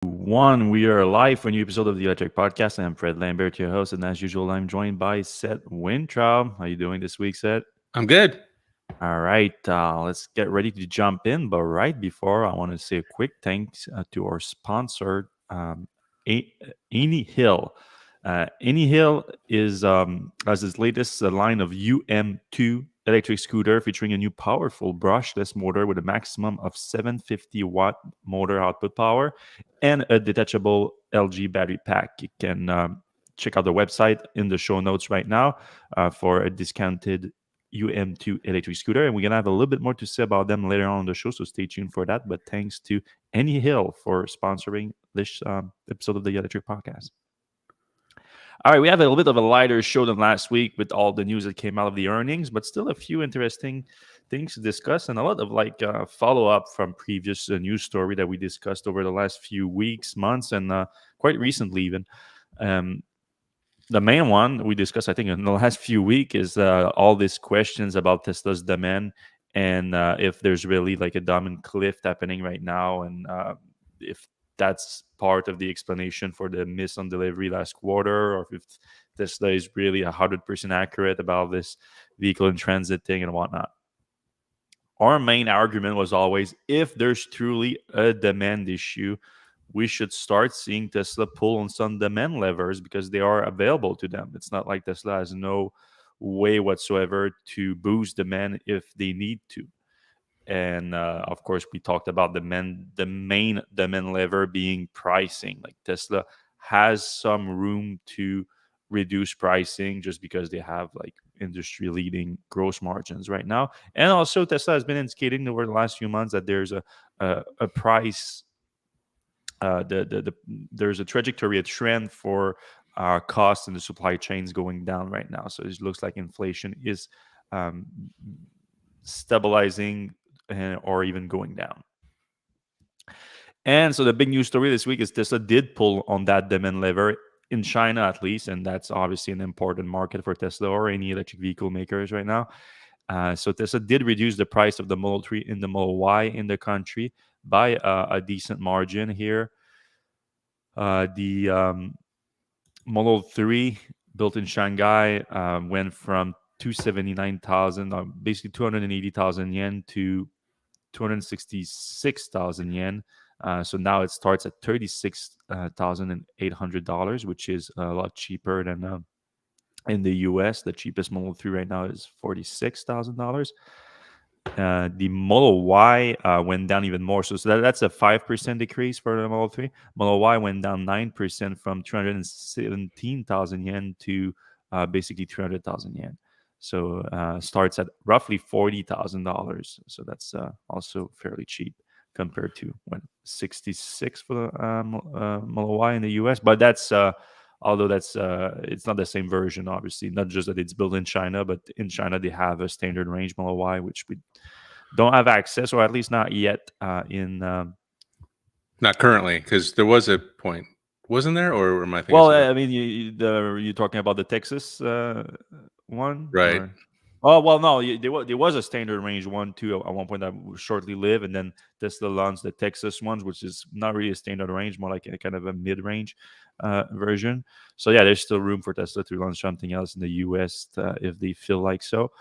One, we are live for a new episode of the Electrek podcast. I'm Fred Lambert, your host, and as usual, I'm joined by Seth Wintraub. How you doing this week, Seth? I'm good. All right, let's get ready to jump in. But right before, I want to say a quick thanks to our sponsor, A- Any Hill. Any Hill is has its latest line of UM2 electric scooter featuring a new powerful brushless motor with a maximum of 750-watt motor output power and a detachable LG battery pack. You can check out the website in the show notes right now for a discounted UM2 electric scooter. And we're going to have a little bit more to say about them later on in the show, so stay tuned for that. But thanks to Any Hill for sponsoring this episode of the Electric Podcast. All right, we have a little bit of a lighter show than last week with all the news that came out of the earnings, but still a few interesting things to discuss and a lot of follow up from previous news story that we discussed over the last few weeks, months, and quite recently even. Um, the main one we discussed, I think, in the last few weeks is all these questions about Tesla's demand and if there's really like a diamond cliff happening right now, and if that's part of the explanation for the miss on delivery last quarter, or if Tesla is really 100% accurate about this vehicle in transit thing and whatnot. Our main argument was always if there's truly a demand issue, we should start seeing Tesla pull on some demand levers because they are available to them. It's not like Tesla has no way whatsoever to boost demand if they need to. And of course, we talked about the main demand lever being pricing. Like Tesla has some room to reduce pricing just because they have like industry leading gross margins right now. And also, Tesla has been indicating over the last few months that there's a price there's a trajectory, a trend for costs in the supply chains going down right now. So it looks like inflation is um, stabilizing or even going down. And so the big news story this week is Tesla did pull on that demand lever in China, at least, and that's obviously an important market for Tesla or any electric vehicle makers right now. So Tesla did reduce the price of the Model 3 and the Model Y in the country by a decent margin here. The Model 3 built in Shanghai went from 279,000, basically 280,000 yen to 266,000 yen. So now it starts at $36,800, which is a lot cheaper than in the US. The cheapest Model 3 right now is $46,000. The Model Y went down even more. So that's a 5% decrease for the Model 3. Model Y went down 9% from 217,000 yen to basically 300,000 yen. So starts at roughly $40,000. So that's also fairly cheap compared to 66 for the Model Y in the US. But that's although that's it's not the same version, obviously. Not just that it's built in China, but in China they have a standard range Model Y, which we don't have access, or at least not yet. In Not currently, because there was a point, wasn't there, or am I thinking well, something? I mean, you're talking about the Texas one, Right. or oh well, no, there was a standard range one too at one point that shortly lived, and then Tesla launched the Texas ones, which is not really a standard range, more like a kind of a mid-range version. So yeah, there's still room for Tesla to launch something else in the U.S. If they feel like so.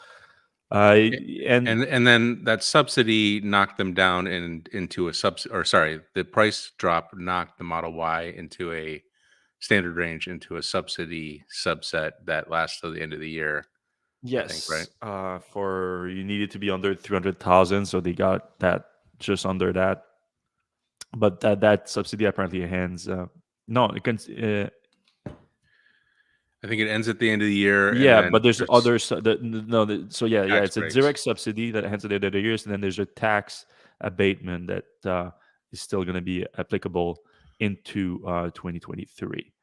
A- And and then that subsidy knocked them down into a the price drop knocked the Model Y into a standard range into a subsidy subset that lasts till the end of the year. I think, right? yes, for you needed to be under 300,000, so they got that just under that. But that subsidy apparently ends. No, it can. I think it ends at the end of the year, and Yeah, then but there's there's others. No, so yeah, tax it's a breaks. direct subsidy that ends at the end of the years, and then there's a tax abatement that is still going to be applicable into 2023.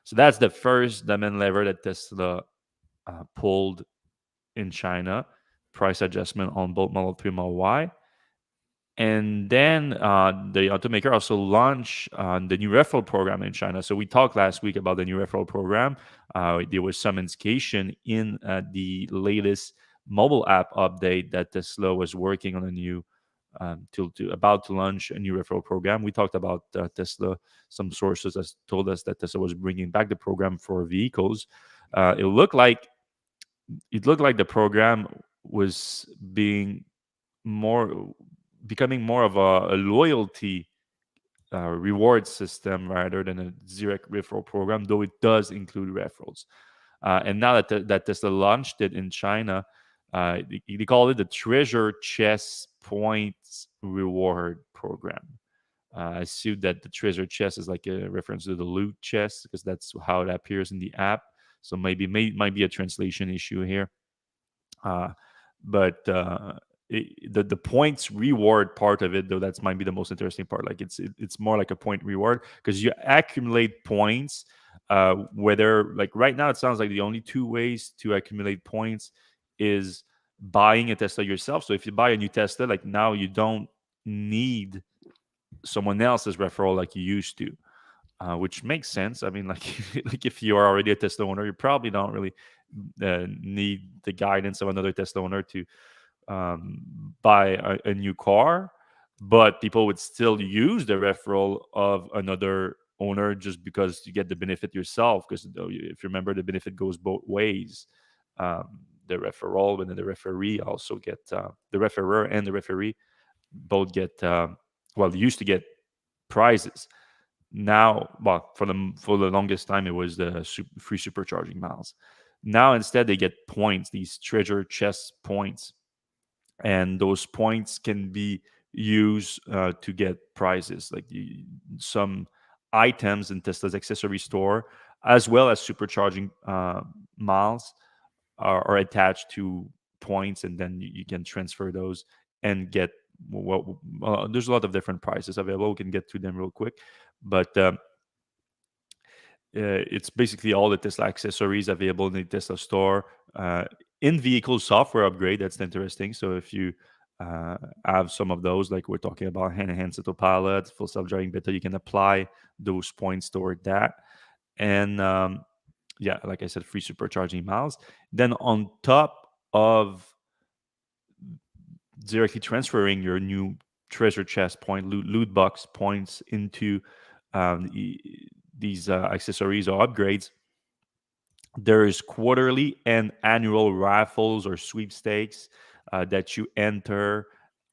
So that's the first demand lever that Tesla pulled in China. Price adjustment on both Model 3 and Model Y. And then the automaker also launched the new referral program in China. So we talked last week about the new referral program. There was some indication in the latest mobile app update that Tesla was working on a new to about to launch a new referral program. We talked about Tesla. Some sources has told us that Tesla was bringing back the program for vehicles. It looked like the program was being more becoming more of a loyalty reward system rather than a direct referral program, though it does include referrals. And now that Tesla launched it in China, they call it the Treasure Chest Points Reward Program. I assume that the treasure chest is like a reference to the loot chest because that's how it appears in the app. So might be a translation issue here. Uh, but the points reward part of it, though, that's might be the most interesting part. Like it's more like a point reward because you accumulate points. Whether like right now, it sounds like the only two ways to accumulate points is buying a Tesla yourself. So if you buy a new Tesla, like now you don't need someone else's referral like you used to, which makes sense. I mean, like like if you are already a Tesla owner, you probably don't really need the guidance of another Tesla owner to buy a new car, but people would still use the referral of another owner just because you get the benefit yourself. Because if you remember, the benefit goes both ways. The referral and then the referee also get the referrer and the referee both get well, they used to get prizes. Now, well, for the longest time, it was the free supercharging miles. Now, instead, they get points, these treasure chest points, and those points can be used to get prizes, like some items in Tesla's accessory store, as well as supercharging miles are attached to points, and then you can transfer those and get well, there's a lot of different prices available. We can get to them real quick, but it's basically all the Tesla accessories available in the Tesla store. In-vehicle software upgrade, that's interesting. So if you uh, have some of those, like we're talking about hand-to-hand autopilot, full self-driving beta, you can apply those points toward that. And yeah, like I said, free supercharging miles. Then on top of directly transferring your new treasure chest point, loot box points into these accessories or upgrades, there is quarterly and annual raffles or sweepstakes that you enter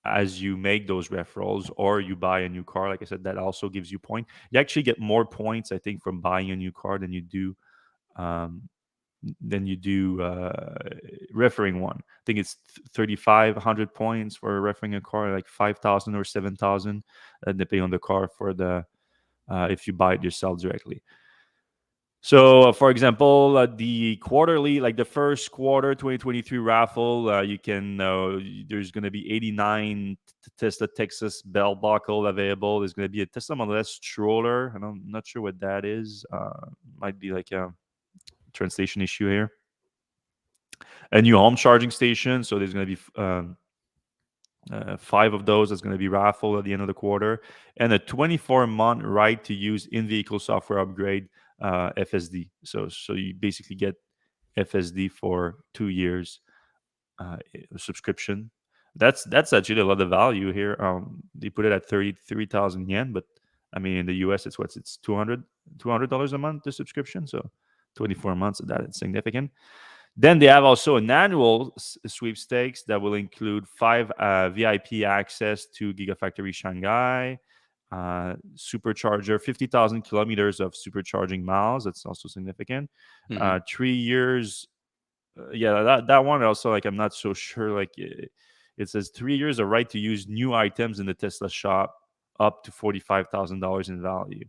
as you make those referrals or you buy a new car. Like I said, that also gives you point. You actually get more points, I think, from buying a new car um, than you do referring one. I think it's 3,500 points for referring a car, like 5,000 or 7,000, depending on the car for the if you buy it yourself directly. So, for example, the quarterly, like the first quarter 2023 raffle, you can there's going to be 89 Tesla Texas belt buckle available. There's going to be a Tesla Model S stroller. I'm not sure what that is. Might be like a translation issue here. A new home charging station. So there's going to be five of those. That's going to be raffled at the end of the quarter, and a 24-month right to use in-vehicle software upgrade FSD. So you basically get FSD for 2 years subscription. That's actually a lot of value here. They put it at 33,000 yen, but I mean in the US it's $200 a month the subscription. So 24 months of that, it's significant. Then they have also an annual sweepstakes that will include five VIP access to Gigafactory Shanghai, supercharger, 50,000 kilometers of supercharging miles. That's also significant. Mhm. 3 years. Yeah, that one also, like, I'm not so sure. Like, it says 3 years of right to use new items in the Tesla shop up to $45,000 in value.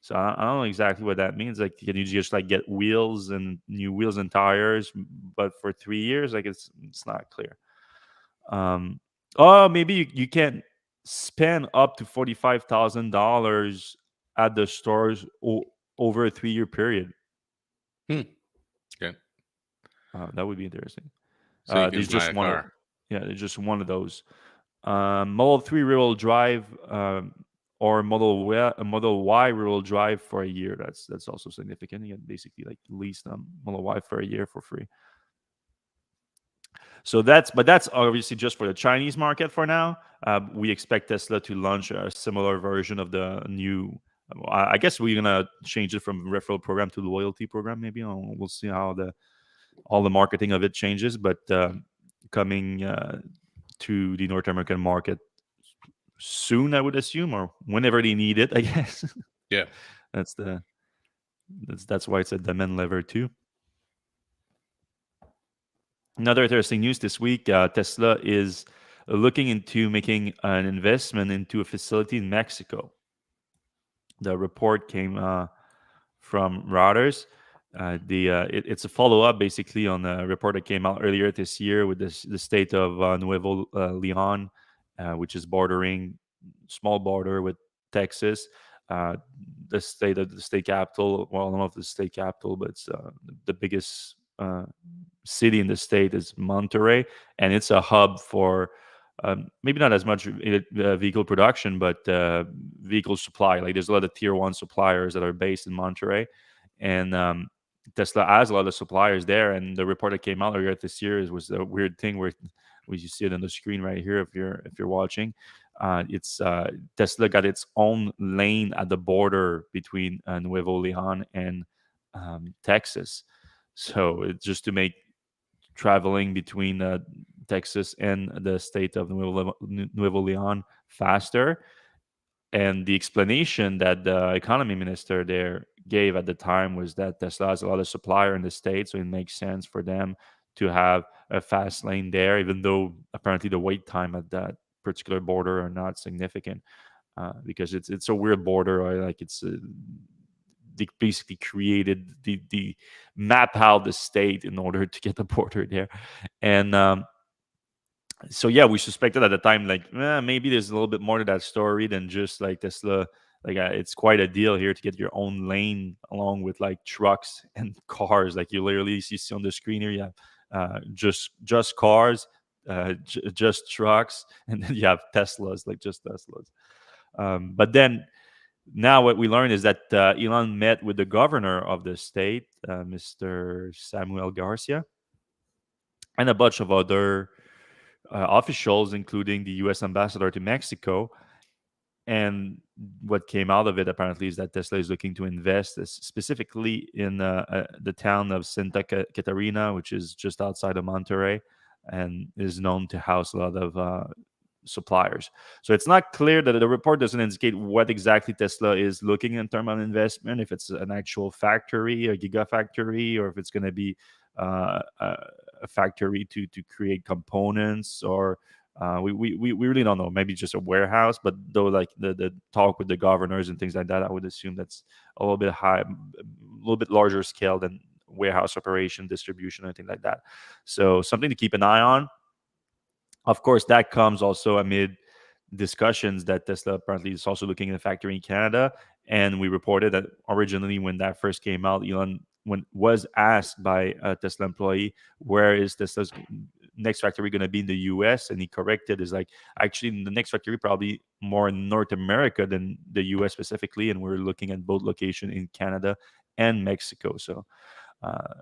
So I don't know exactly what that means. Like, can you just like get wheels and new wheels and tires, but for 3 years? Like, it's not clear. Um, oh, maybe you can spend up to $45,000 at the stores over a 3 year period. Hmm. Okay. That would be interesting. So you can There's buy just a one of car. yeah, there's just one of those. Model 3 rear-wheel drive or Model Y rear-wheel drive for a year. That's also significant. You can basically like lease Model Y for a year for free. So that's obviously just for the Chinese market for now. We expect Tesla to launch a similar version of the new. I guess we're gonna change it from referral program to loyalty program. Maybe we'll see how the all the marketing of it changes. But coming to the North American market soon, I would assume, or whenever they need it. I guess Yeah. that's the that's why it's a demand lever too. Another interesting news this week: Tesla is looking into making an investment into a facility in Mexico. The report came from Reuters. It's a follow up basically on a report that came out earlier this year with the state of Nuevo Leon, which is bordering small border with Texas. Uh, the state capital, well, not the state capital, but it's the biggest city in the state is Monterrey, and it's a hub for maybe not as much vehicle production, but vehicle supply. Like there's a lot of tier one suppliers that are based in Monterrey, and Tesla has a lot of suppliers there. And the report that came out earlier this year was a weird thing where you see it on the screen right here if you're watching. It's Tesla got its own lane at the border between Nuevo Leon and Texas. So it's just to make traveling between Texas and the state of Nuevo Leon faster. And the explanation that the economy minister there gave at the time was that Tesla has a lot of supplier in the state, so it makes sense for them to have a fast lane there, even though apparently the wait time at that particular border are not significant because it's a weird border. Right? Like it's they basically created the map out the state in order to get the border there, and so yeah, we suspected at the time like maybe there's a little bit more to that story than just like Tesla. Like it's quite a deal here to get your own lane along with like trucks and cars. Like you see on the screen here, you have just cars, just trucks, and then you have Teslas, like just Teslas. But then now what we learned is that Elon met with the governor of the state, Mr. Samuel Garcia, and a bunch of other officials, including the U.S. ambassador to Mexico. And what came out of it apparently is that Tesla is looking to invest specifically in the town of Santa Catarina, which is just outside of Monterrey, and is known to house a lot of suppliers. So it's not clear that the report doesn't indicate what exactly Tesla is looking in terms of investment, if it's an actual factory, a gigafactory, or if it's going to be a factory to create components, or we really don't know. Maybe just a warehouse, but though like the talk with the governors and things like that, I would assume that's a little bit high, a little bit larger scale than warehouse operation, distribution, anything like that. So something to keep an eye on. Of course, that comes also amid discussions that Tesla apparently is also looking at a factory in Canada. And we reported that originally, when that first came out, Elon was asked by a Tesla employee, where is Tesla's next factory going to be in the US? And he corrected, is like, actually, the next factory probably more in North America than the US specifically. And we're looking at both location in Canada and Mexico. So uh,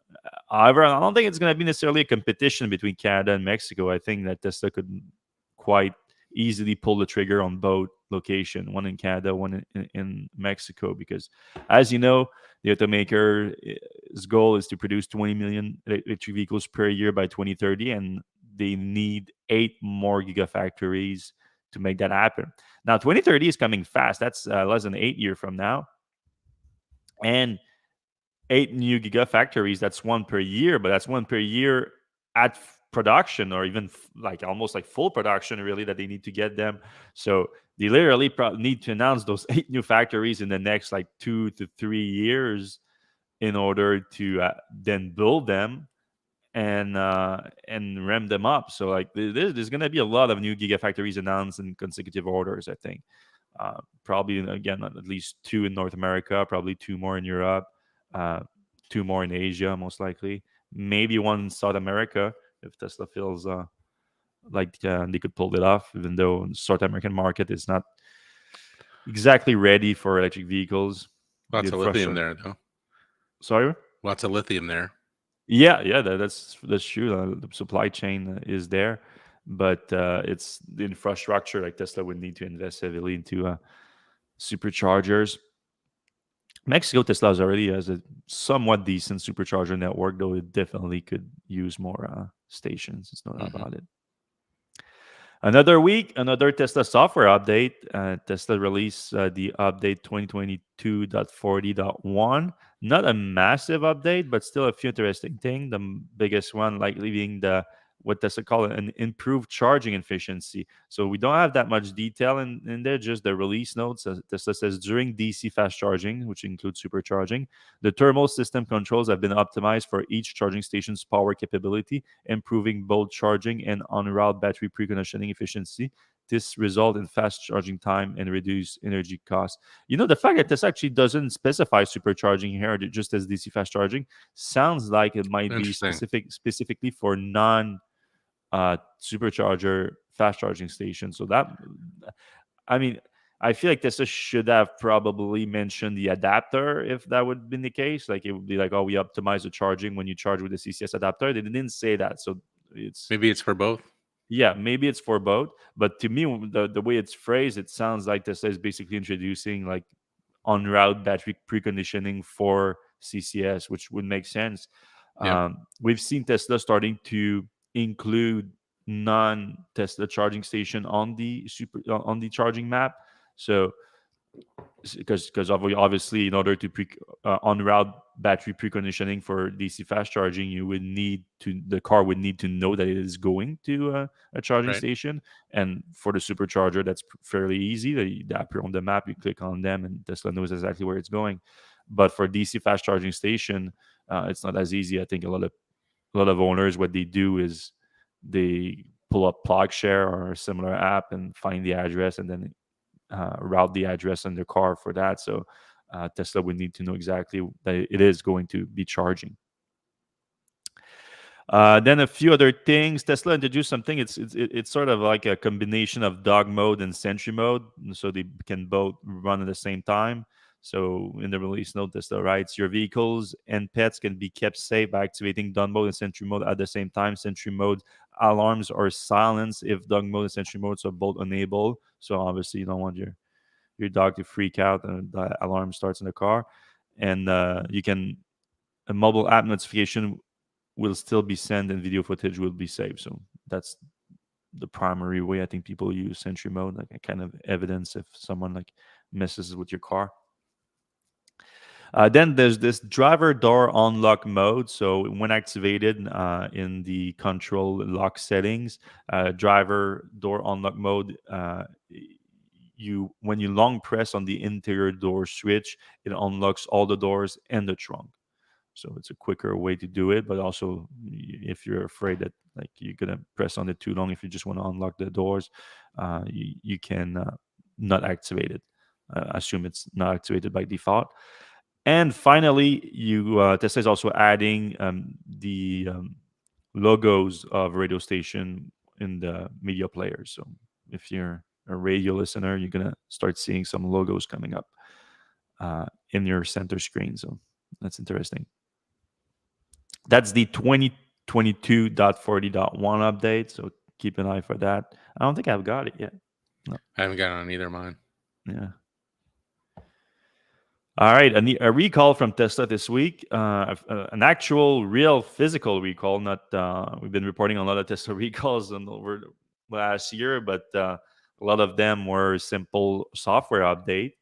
however, I don't think it's going to be necessarily a competition between Canada and Mexico. I think that Tesla could quite easily pull the trigger on both location, one in Canada, one in Mexico, because as you know, the automaker's goal is to produce 20 million electric vehicles per year by 2030, and they need 8 more gigafactories to make that happen. Now, 2030 is coming fast. That's less than 8 years from now. And 8 new gigafactories, that's one per year, but that's one per year at production, or even like almost like full production really, that they need to get them. So they literally need to announce those 8 new factories in the next like 2 to 3 years in order to then build them and ramp them up. So like there's going to be a lot of new gigafactories announced in consecutive orders, I think. Probably again at least 2 in North America, probably 2 more in Europe, uh, 2 more in Asia, most likely. Maybe one in South America if Tesla feels like they could pull it off, even though the South American market is not exactly ready for electric vehicles. The Lots of lithium infrastructure. there, though. Sorry. Lots of lithium there. Yeah, yeah, that's true. The supply chain is there, but it's the infrastructure. Like Tesla would need to invest heavily into superchargers. Mexico Tesla already has a somewhat decent supercharger network, though it definitely could use more stations. It's no doubt Hmm. about it. Another week, another Tesla software update. Tesla released the update 2022.40.1. Not a massive update, but still a few interesting things. The biggest one, like leaving the what Tesla call it, an improved charging efficiency. So we don't have that much detail in there, just the release notes. Tesla says during DC fast charging, which includes supercharging, the thermal system controls have been optimized for each charging station's power capability, improving both charging and on-route battery preconditioning efficiency. This result in fast charging time and reduced energy costs. You know, the fact that this actually doesn't specify supercharging here, just as DC fast charging, sounds like it might be Interesting. specifically for non supercharger fast charging stations. So that, I mean, I feel like Tesla should have probably mentioned the adapter if that would have been the case. Like it would be like, oh, we optimize the charging when you charge with the CCS adapter. They didn't say that, so it's Maybe it's for both. yeah, maybe it's for both. But to me, the way it's phrased, it sounds like Tesla is basically introducing like on route battery preconditioning for CCS, which would make sense. Yep. We've seen Tesla starting to include non-Tesla charging station on the on the charging map. So because obviously in order to on route battery preconditioning for DC fast charging, you would need to the car would need to know that it is going to a charging Right. station. And for the supercharger, that's fairly easy. They appear on the map, you click on them, and Tesla knows exactly where it's going. But for DC fast charging station, it's not as easy. I think a lot of owners, what they do is they pull up PlugShare or a similar app and find the address, and then route the address on their car for that. So Tesla would need to know exactly that it is going to be charging. Then a few other things. Tesla introduced something. It's sort of like a combination of dog mode and sentry mode, so they can both run at the same time. So in the release note, Tesla writes, your vehicles and pets can be kept safe by activating dog mode and sentry mode at the same time. Sentry mode alarms are silenced if dog mode and sentry modes are both enabled. So obviously you don't want your dog to freak out and the alarm starts in the car. And you can a mobile app notification will still be sent and video footage will be saved. So that's the primary way I think people use Sentry mode, like a kind of evidence if someone like messes with your car. Then there's this driver door unlock mode. So when activated in the control lock settings, driver door unlock mode, you when you long press on the interior door switch, it unlocks all the doors and the trunk. So it's a quicker way to do it, but also if you're afraid that like you're gonna press on it too long, if you just want to unlock the doors, you can not activate it. Assume it's not activated by default. And finally, you Tesla is also adding the logos of radio station in the media players. So if you're a radio listener, you're gonna start seeing some logos coming up in your center screen. So that's interesting. That's the 2022.40.1 update. So keep an eye for that. I don't think I've got it yet. No. I haven't got on either of mine. Yeah. All right, a recall from Tesla this week, an actual, real, physical recall. Not we've been reporting on a lot of Tesla recalls over the last year, but a lot of them were simple software update,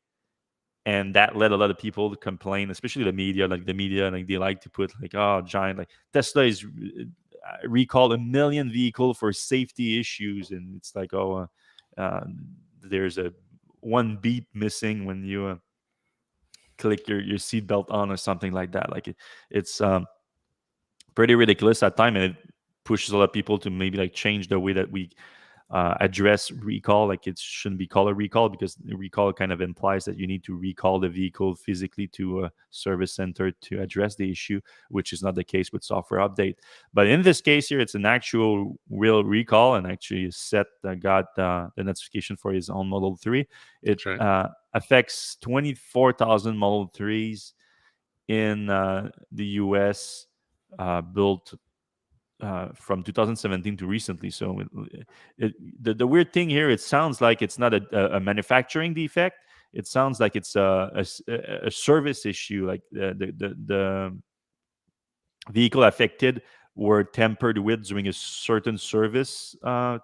and that led a lot of people to complain, especially the media. Like the media, like they like to put like, oh, giant, like Tesla is recalled a million vehicle for safety issues, and it's like, oh, there's a one beep missing when you. Click your seatbelt on or something like that. Like it's pretty ridiculous at time, and it pushes a lot of people to maybe like change the way that we address recall. Like it shouldn't be called a recall because the recall kind of implies that you need to recall the vehicle physically to a service center to address the issue, which is not the case with software update. But in this case here, it's an actual real recall, and actually Seth got the notification for his own Model 3. It That's right. affects 24,000 Model 3s in the US built from 2017 to recently. So the weird thing here, it sounds like it's not a manufacturing defect. It sounds like it's a service issue. Like the vehicle affected were tampered with during a certain service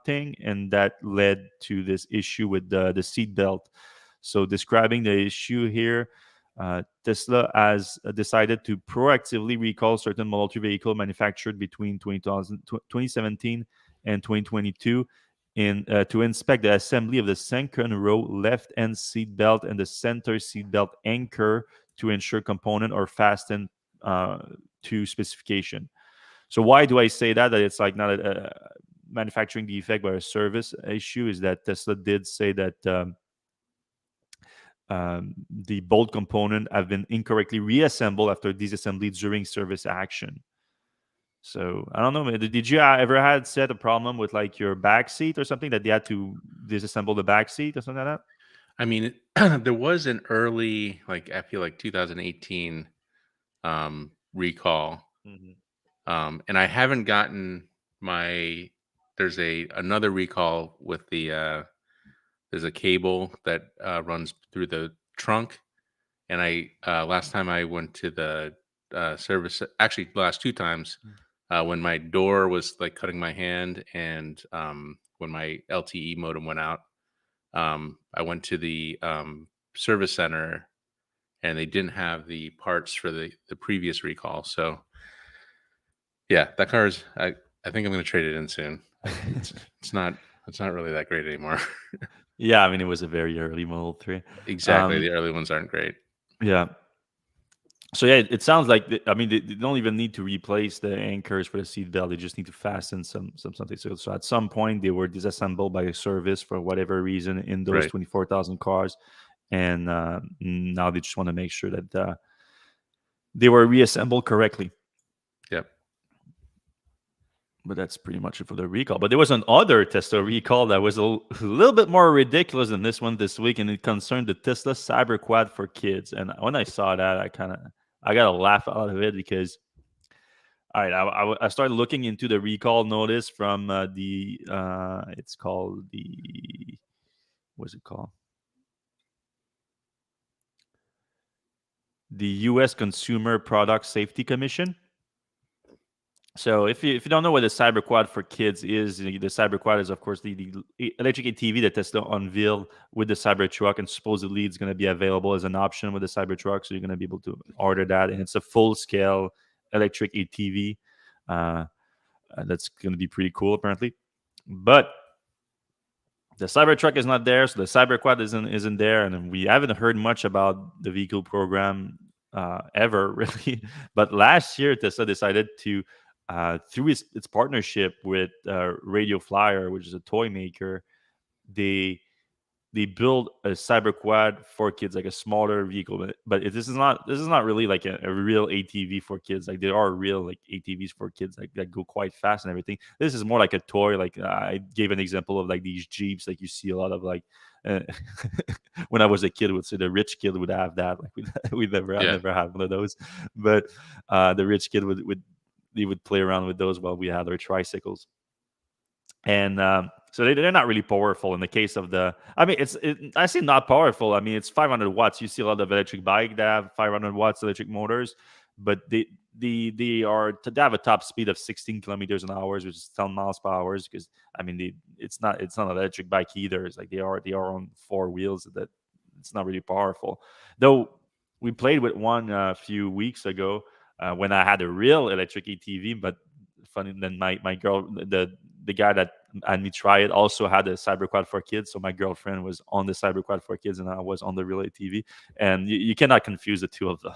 thing, and that led to this issue with the seat belt. So, describing the issue here, Tesla has decided to proactively recall certain Model 3 vehicle manufactured between 2017 and 2022 to inspect the assembly of the second row left end seat belt and the center seat belt anchor to ensure component are fastened uh, to specification. So why do I say that? That it's like not a manufacturing defect but a service issue is that Tesla did say that the bolt component have been incorrectly reassembled after disassembly during service action. So I don't know. Did you ever had set a problem with like your back seat or something that they had to disassemble the back seat or something like that? I mean, there was an early, like I feel like 2018 recall, Mm-hmm. and I haven't gotten my. There's another recall with there's a cable that runs through the trunk, and I last time I went to the service, actually the last two times, when my door was like cutting my hand, and when my LTE modem went out, I went to the service center, and they didn't have the parts for the previous recall. So yeah, that car is. I think I'm going to trade it in soon. It's it's not it's not really that great anymore. Yeah, I mean it was a very early Model 3. Exactly, Um, the early ones aren't great. yeah, so yeah, it sounds like I mean they don't even need to replace the anchors for the seat belt. They just need to fasten some something. So at some point they were disassembled by a service for whatever reason in those Right. 24,000 cars, and now they just want to make sure that they were reassembled correctly. Yep. But that's pretty much it for the recall. But there was another Tesla recall that was a little bit more ridiculous than this one this week, and it concerned the Tesla Cyberquad for kids. And when I saw that, I got a laugh out of it because all right, I started looking into the recall notice from the it's called the what's it called? The U.S. Consumer Product Safety Commission. So if you don't know what the Cyberquad for kids is, the Cyberquad is of course the electric ATV that Tesla unveiled with the Cybertruck, and supposedly it's going to be available as an option with the Cybertruck, so you're going to be able to order that, and it's a full scale electric ATV. Uh, that's going to be pretty cool apparently, but the Cybertruck is not there, so the Cyberquad isn't there, and we haven't heard much about the vehicle program ever really. But last year, Tesla decided to, through its partnership with Radio Flyer, which is a toy maker, they they build a cyber quad for kids, like a smaller vehicle, but this is not really like a real ATV for kids. Like there are real like ATVs for kids like that go quite fast and everything. This is more like a toy. Like I gave an example of like these Jeeps, like you see a lot of like uh, when I was a kid, would say the rich kid would have that. Like we never, I Yeah. never had one of those, but the rich kid would they would play around with those while we had our tricycles. And so they're not really powerful in the case of the I mean I say not powerful. I mean it's 500 watts. You see a lot of electric bike that have 500 watts electric motors, but they have a top speed of 16 kilometers an hour, which is 10 miles per hour, because I mean it's not an electric bike either. It's like they are on four wheels. That it's not really powerful, though. We played with one a few weeks ago when I had a real electric ATV. But funny, then my girl, the guy that had me try it, also had a Cyberquad for kids. So my girlfriend was on the Cyberquad for kids, and I was on the real ATV. And you cannot confuse the two of them.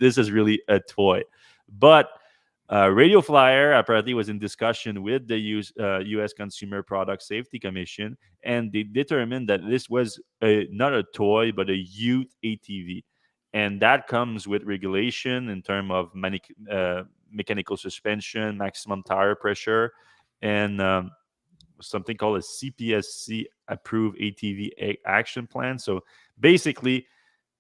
This is really a toy. But Radio Flyer apparently was in discussion with the U.S. Consumer Product Safety Commission, and they determined that this was not a toy but a youth ATV, and that comes with regulation in terms of mechanical suspension, maximum tire pressure, and something called a CPSC approved ATV action plan. So basically,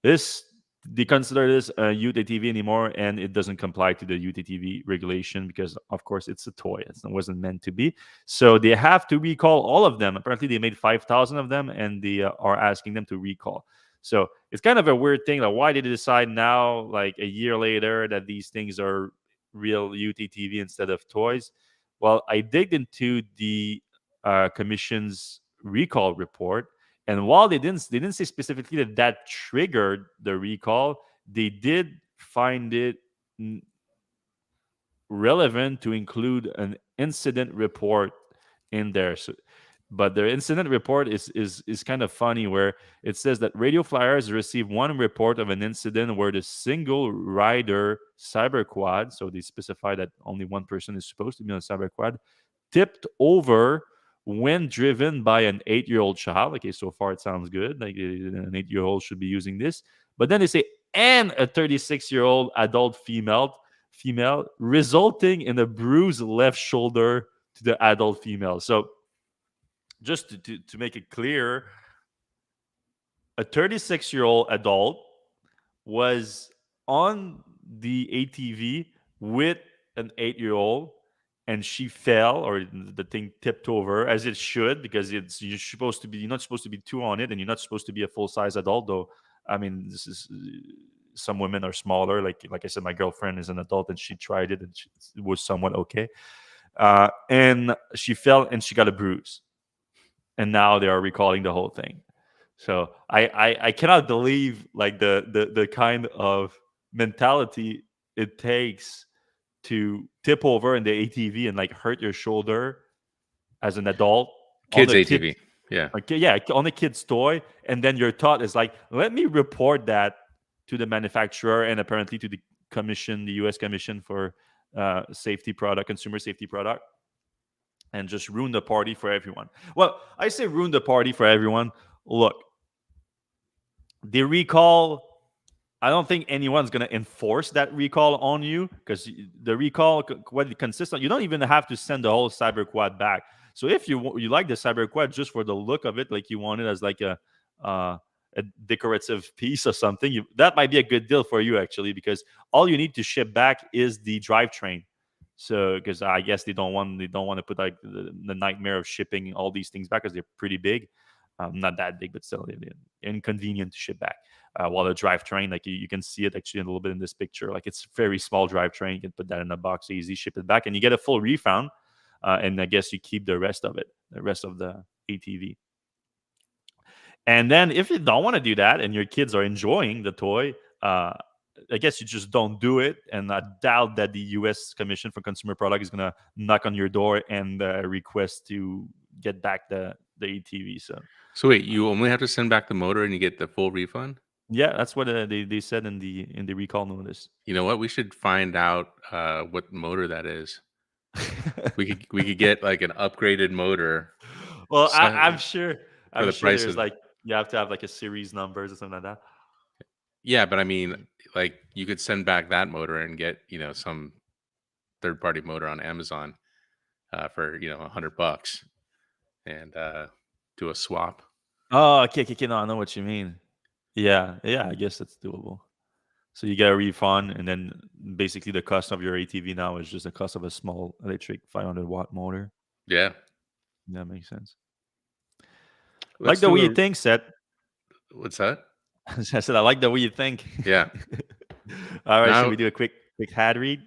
this they consider this a UTTV anymore, and it doesn't comply to the UTTV regulation because, of course, it's a toy. It wasn't meant to be. So they have to recall all of them. Apparently, they made 5,000 of them, and they are asking them to recall. So it's kind of a weird thing. Like, why did they decide now, like a year later, that these things are real UTTV instead of toys? Well, I digged into the commission's recall report, and while they didn't say specifically that that triggered the recall, they did find it relevant to include an incident report in there. So, but the incident report is kind of funny, where it says that radio flyers received one report of an incident where the single rider Cyberquad, so they specify that only one person is supposed to be on a Cyberquad, tipped over when driven by an 8-year-old child. Okay, so far it sounds good. Like an 8-year-old should be using this. But then they say, and a 36-year-old adult female, resulting in a bruised left shoulder to the adult female. So just to make it clear, a 36-year-old adult was on the ATV with an 8-year-old, and she fell, or the thing tipped over, as it should, because you're not supposed to be two on it, and you're not supposed to be a full-size adult. Though, I mean, this is some women are smaller. Like I said, my girlfriend is an adult, and she tried it, and it was somewhat okay. And she fell, and she got a bruise, and now they are recalling the whole thing. So I cannot believe, like, the kind of mentality it takes to tip over in the ATV and like hurt your shoulder as an adult on Kids a kid. ATV. Yeah. Okay, yeah, on a kid's toy, and then your thought is like, let me report that to the manufacturer and apparently to the commission, the U.S. Commission for Safety Product, Consumer Safety Product, and just ruin the party for everyone. Well, I say ruin the party for everyone. Look, the recall, I don't think anyone's going to enforce that recall on you, because the recall, what it consists of, you don't even have to send the whole Cyberquad back. So if you like the Cyberquad just for the look of it, like you want it as like uh, a decorative piece or something, that might be a good deal for you, actually, because all you need to ship back is the drivetrain. So because I guess they don't want to put like the nightmare of shipping all these things back, because they're pretty big. Not that big, but still they're inconvenient to ship back. While the drivetrain, like you can see it actually a little bit in this picture, like it's very small drivetrain. You can put that in a box, easy, ship it back, and you get a full refund. And I guess you keep the rest of it, the rest of the ATV. And then if you don't want to do that, and your kids are enjoying the toy, I guess you just don't do it. And I doubt that the U.S. Commission for Consumer Product is gonna knock on your door and request to get back the ATV. So wait, you only have to send back the motor and you get the full refund? Yeah, that's what they said in the recall notice. You know what? We should find out what motor that is. We could get like an upgraded motor Well, I'm so- sure for I'm the sure price there's of. like, you have to have like a series numbers or something like Yeah, but I mean, that. like you could send back that motor and get some third party motor on Amazon for $100 and do a swap. Oh, okay, okay, okay. No, I know what you mean. Yeah, yeah, I guess that's doable. So you get a refund, and then basically the cost of your ATV now is just the cost of a small electric 500-watt motor. Yeah, That makes sense. Like let's the do way you a. think, Seth. What's that? I said I like the way you think. Yeah. All right, should Now, we do a quick ad read?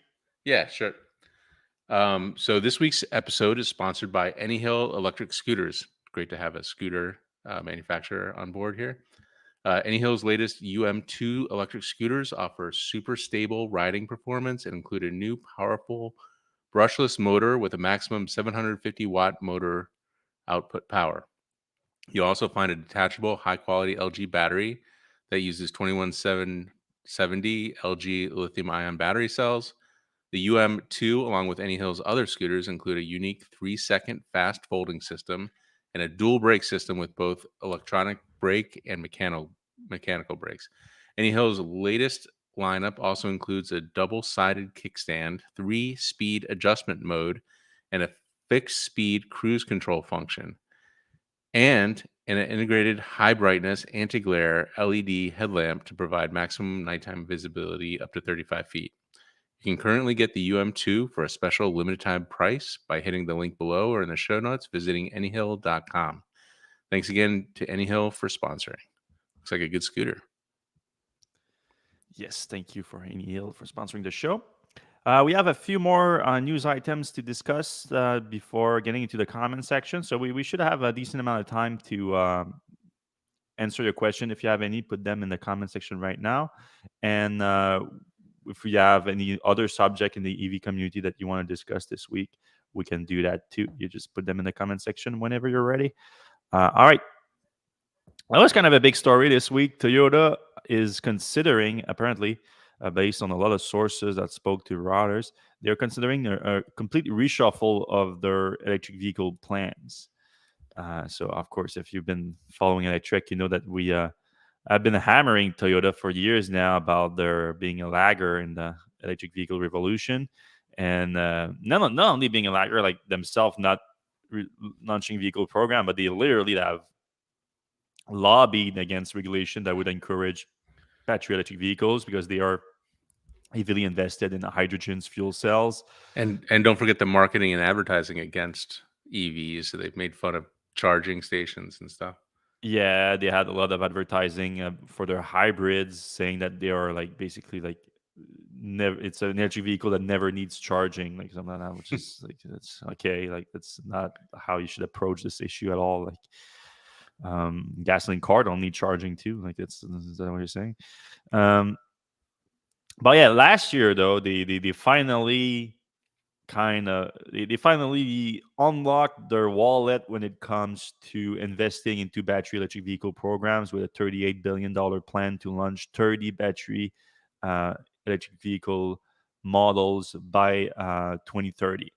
yeah, sure. So this week's episode is sponsored by Anyhill Electric Scooters. Great to have a scooter manufacturer on board here. Anyhill's latest UM2 electric scooters offer super stable riding performance and include a new powerful brushless motor with a maximum 750-watt motor output power. You'll also find a detachable, high-quality LG battery that uses 21770 LG lithium-ion battery cells. The UM2, along with Anyhill's other scooters, include a unique 3-second fast folding system and a dual brake system with both electronic brake and mechanical brakes. Anyhill's latest lineup also includes a double-sided kickstand, 3-speed adjustment mode, and a fixed speed cruise control function. And and an integrated high brightness anti glare LED headlamp to provide maximum nighttime visibility up to 35 feet. You can currently get the UM2 for a special limited time price by hitting the link below or in the show notes visiting anyhill.com. Thanks again to Anyhill for sponsoring. Looks like a good scooter. Yes, thank you for Haney Hill for sponsoring the show. We have a few more news items to discuss before getting into the comment section. So we should have a decent amount of time to answer your question. If you have any, put them in the comment section right now. And if we have any other subject in the EV community that you want to discuss this week, we can do that too. You just put them in the comment section whenever you're ready. All right. That was kind of a big story this week. Toyota is considering, apparently, based on a lot of sources that spoke to Reuters, they're considering a complete reshuffle of their electric vehicle plans. So, of course, if you've been following Electrek, you know that we I've been hammering Toyota for years now about their being a lagger in the electric vehicle revolution, and not only being a lagger, like themselves not launching vehicle program, but they literally have lobbied against regulation that would encourage battery electric vehicles because they are heavily invested in the hydrogen's fuel cells. And don't forget the marketing and advertising against EVs. So they've made fun of charging stations and stuff. Yeah, they had a lot of advertising for their hybrids, saying that they are like basically like never. It's an electric vehicle that never needs charging, like something like that, which is like that's okay. Like that's not how you should approach this issue at all. Like gasoline car don't need charging too. Like that's is that what you're saying? Um, but yeah, last year though, they finally they finally unlocked their wallet when it comes to investing into battery electric vehicle programs with a $38 billion plan to launch 30 battery uh, electric vehicle models by 2030.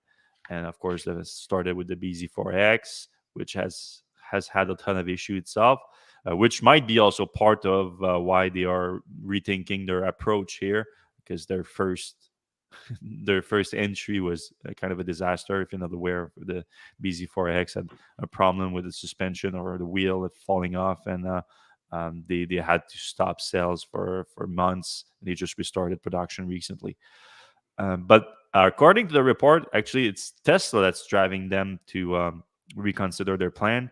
And of course, that has started with the BZ4X, which has had a ton of issue itself, which might be also part of why they are rethinking their approach here, because their first entry was kind of a disaster. If you're not aware, the BZ4X had a problem with the suspension or the wheel falling off, and they had to stop sales for months. They just restarted production recently. But according to the report, actually, it's Tesla that's driving them to reconsider their plan.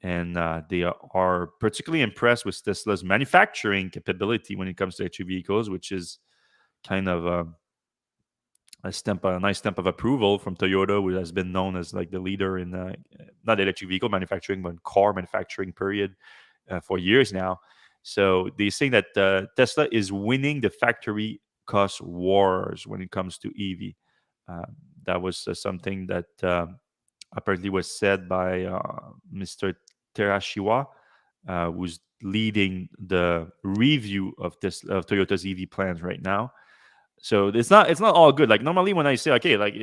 And they are particularly impressed with Tesla's manufacturing capability when it comes to electric vehicles, which is kind of a nice stamp of approval from Toyota, who has been known as like the leader in not electric vehicle manufacturing, but car manufacturing period for years now. So they say that Tesla is winning the factory cost wars when it comes to EV. Uh, that was something that apparently was said by Mr. Terashiwa, who's leading the review of Toyota's EV plans right now. So it's not all good. Like normally when I say okay, like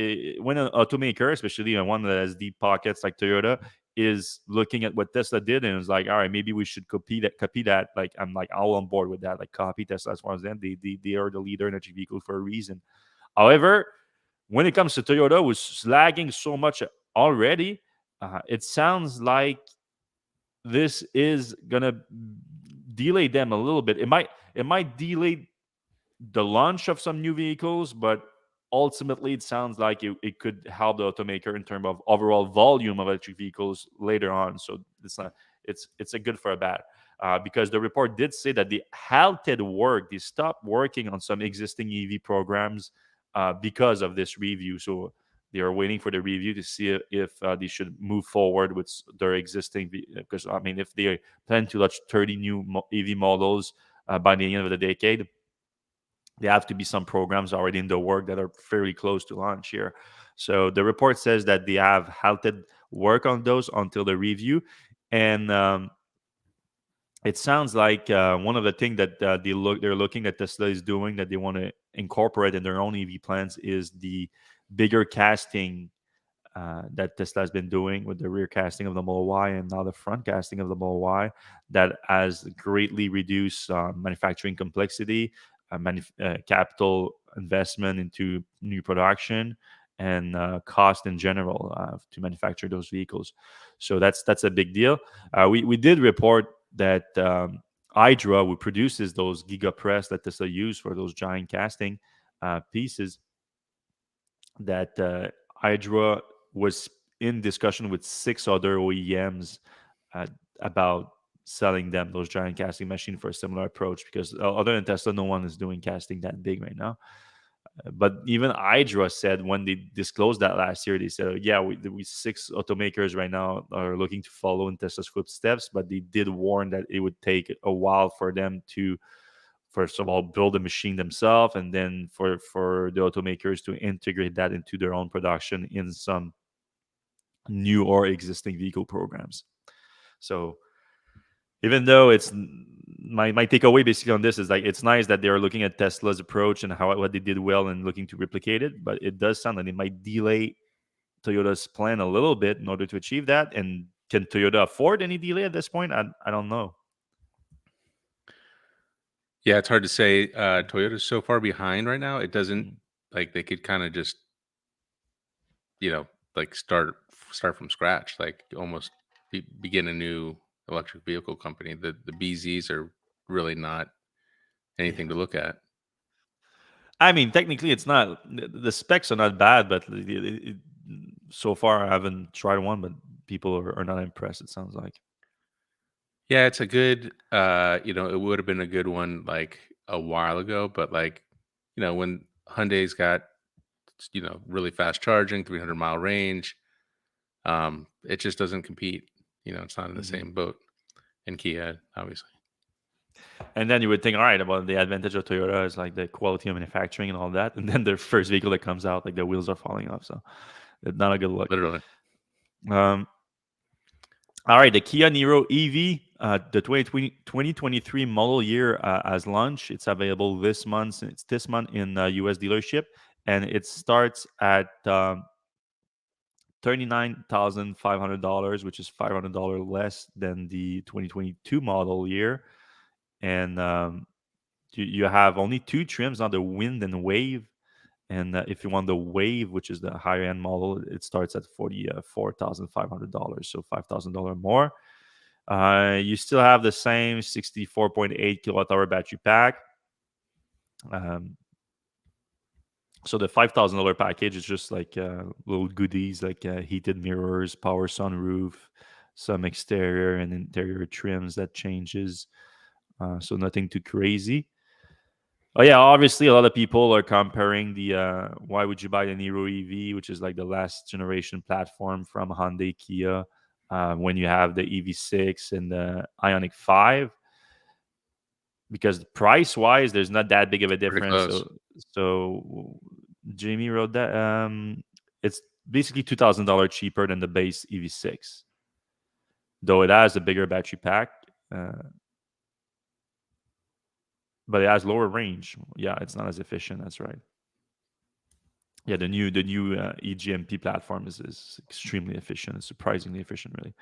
when an automaker, especially one that has deep pockets like Toyota, is looking at what Tesla did and is like, all right, maybe we should copy that. Like I'm like all on board with that. Like copy Tesla as far as them. They are the leader in electric vehicle for a reason. However, when it comes to Toyota, who's lagging so much already, it sounds like this is gonna delay them a little bit. It might delay the launch of some new vehicles, but ultimately it sounds like it could help the automaker in terms of overall volume of electric vehicles later on. So it's a good for a bad. Because the report did say that they halted work, they stopped working on some existing EV programs because of this review. So they are waiting for the review to see if they should move forward with their existing. Because I mean, if they plan to launch 30 new EV models by the end of the decade, there have to be some programs already in the work that are fairly close to launch here. So the report says that they have halted work on those until the review, and it sounds like one of the things that they're looking at Tesla is doing that they want to incorporate in their own EV plans is the bigger casting that Tesla has been doing with the rear casting of the Model Y and now the front casting of the Model Y, that has greatly reduced manufacturing complexity, capital investment into new production, and cost in general to manufacture those vehicles. So that's a big deal. We did report that Hydra, who produces those giga press that Tesla use for those giant casting pieces, that Hydra was in discussion with 6 other OEMs uh, about selling them those giant casting machines for a similar approach, because other than Tesla, no one is doing casting that big right now. But even Hydra said when they disclosed that last year, they said, yeah, we 6 automakers right now are looking to follow in Tesla's footsteps, but they did warn that it would take a while for them to, first of all, build a machine themselves, and then for the automakers to integrate that into their own production in some new or existing vehicle programs. So even though it's my takeaway basically on this is like, it's nice that they're looking at Tesla's approach and how what they did well and looking to replicate it, but it does sound like it might delay Toyota's plan a little bit in order to achieve that. And can Toyota afford any delay at this point? I don't know. Yeah, it's hard to say. Toyota's so far behind right now. It doesn't, Mm. like, they could kind of just, you know, like start from scratch, like almost begin a new electric vehicle company. The BZs are really not anything to Yeah. look at. I mean, technically, it's not, the specs are not bad, but so far I haven't tried one, but people are not impressed, it sounds like. Yeah, it's a good, it would have been a good one like a while ago, but like, when Hyundai's got, really fast charging, 300-mile range, it just doesn't compete. It's not in the Mhm. same boat. And Kia, obviously. And then you would think, all right, well, the advantage of Toyota is like the quality of manufacturing and all that. And then their first vehicle that comes out, like the wheels are falling off. So it's not a good look. Literally. Um, all right, the Kia Niro EV, the 2023 model year has launched. It's available this month. It's this month in US dealership. And it starts at $39,500, which is $500 less than the 2022 model year. And you have only 2 trims on the wind and wave. And if you want the wave, which is the higher end model, it starts at $44,500, so $5,000 more. You still have the same 64.8 kilowatt hour battery pack. Um, so the $5,000 package is just like little goodies like heated mirrors, power sunroof, some exterior and interior trims that changes. So nothing too crazy. Oh yeah, obviously a lot of people are comparing the why would you buy the Niro EV, which is like the last generation platform from Hyundai Kia, when you have the EV6 and the Ionic 5, because price wise there's not that big of a Pretty difference. close. So Jamie wrote that it's basically $2,000 cheaper than the base EV6, though it has a bigger battery pack. Uh, but it has lower range. Yeah, it's not as efficient. That's right. Yeah, the new EGMP platform is extremely efficient. It's surprisingly efficient, really.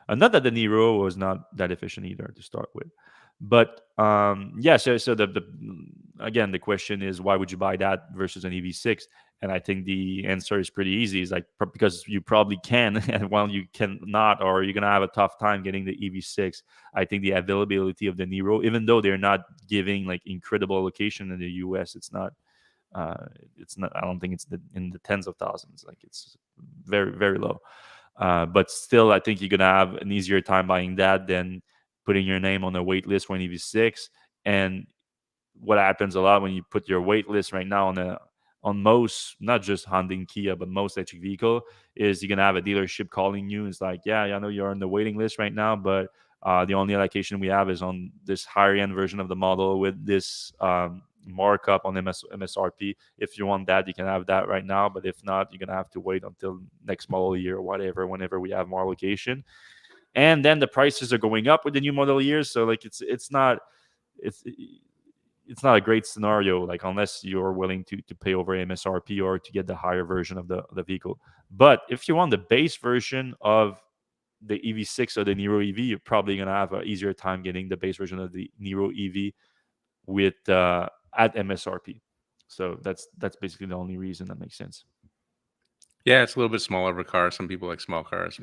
Not that the Nero was not that efficient either to start with, but yeah. So the again, the question is, why would you buy that versus an EV6? And I think the answer is pretty easy. It's like because you probably can, and while you cannot, or you're gonna have a tough time getting the EV6. I think the availability of the Nero, even though they're not giving like incredible location in the US, uh, it's not. I don't think it's in the tens of thousands. Like it's very very low. But still, I think you're gonna have an easier time buying that than putting your name on a wait list for an EV6. And what happens a lot when you put your wait list right now on most, not just Honda and Kia, but most electric vehicle, is you're gonna have a dealership calling you. It's like, yeah, I know you're on the waiting list right now, but the only allocation we have is on this higher end version of the model with this markup on MSRP. If you want that, you can have that right now, but if not, you're gonna have to wait until next model year or whatever, whenever we have more allocation. And then the prices are going up with the new model years, so like it's it's not a great scenario, like unless you're willing to pay over MSRP or to get the higher version of the vehicle. But if you want the base version of the EV6 or the Niro EV, you're probably gonna have an easier time getting the base version of the Niro EV with at MSRP. So that's basically the only reason that makes sense. Yeah, it's a little bit smaller of a car. Some people like small cars.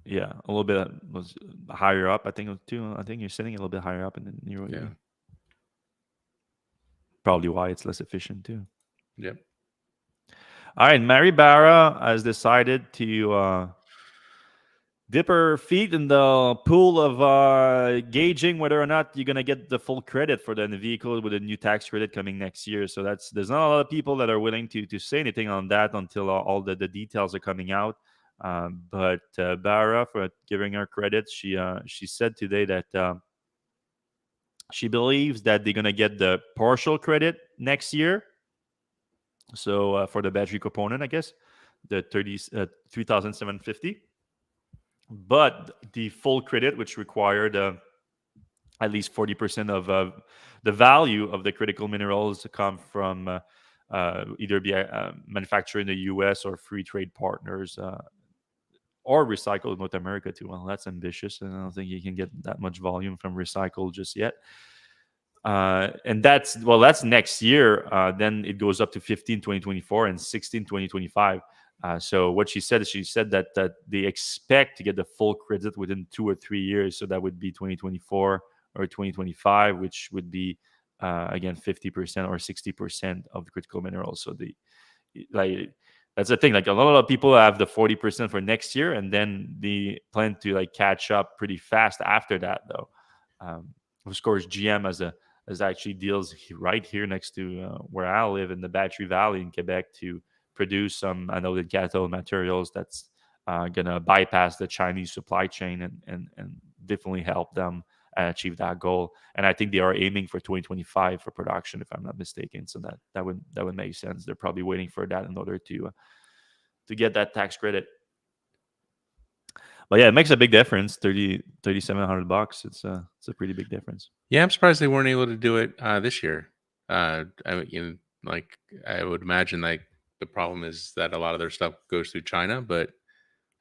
Yeah, a little bit was higher up. I think it was too. I think you're sitting a little bit higher up in the Niro Yeah. EV. Probably why it's less efficient too. Yep. All right, Mary Barra has decided to dip her feet in the pool of gauging whether or not you're gonna get the full credit for the vehicle with a new tax credit coming next year. So there's not a lot of people that are willing to say anything on that until all the details are coming out. But Barra, for giving her credit, she said today that she believes that they're gonna get the partial credit next year. So for the battery component, I guess the 3,750, but the full credit, which required at least 40% of the value of the critical minerals to come from either be manufactured in the US or free trade partners, or recycled in North America too. Well, that's ambitious, and I don't think you can get that much volume from recycled just yet. And that's next year. Then it goes up to 15 2024 and 16 2025. So what she said is she said that they expect to get the full credit within 2 or 3 years. So that would be 2024 or 2025, which would be again 50% or 60% of the critical minerals. So the like that's the thing. Like a lot of people have the 40% for next year, and then they plan to like catch up pretty fast after that, though. Of course, GM as actually deals right here next to where I live in the Battery Valley in Quebec to produce some anoded cathode materials that's gonna bypass the Chinese supply chain and definitely help them achieve that goal. And I think they are aiming for 2025 for production, if I'm not mistaken. So that would make sense. They're probably waiting for that in order to get that tax credit. But yeah, it makes a big difference. 3,700 bucks. It's a pretty big difference. Yeah, I'm surprised they weren't able to do it this year. Like I would imagine, like the problem is that a lot of their stuff goes through China, but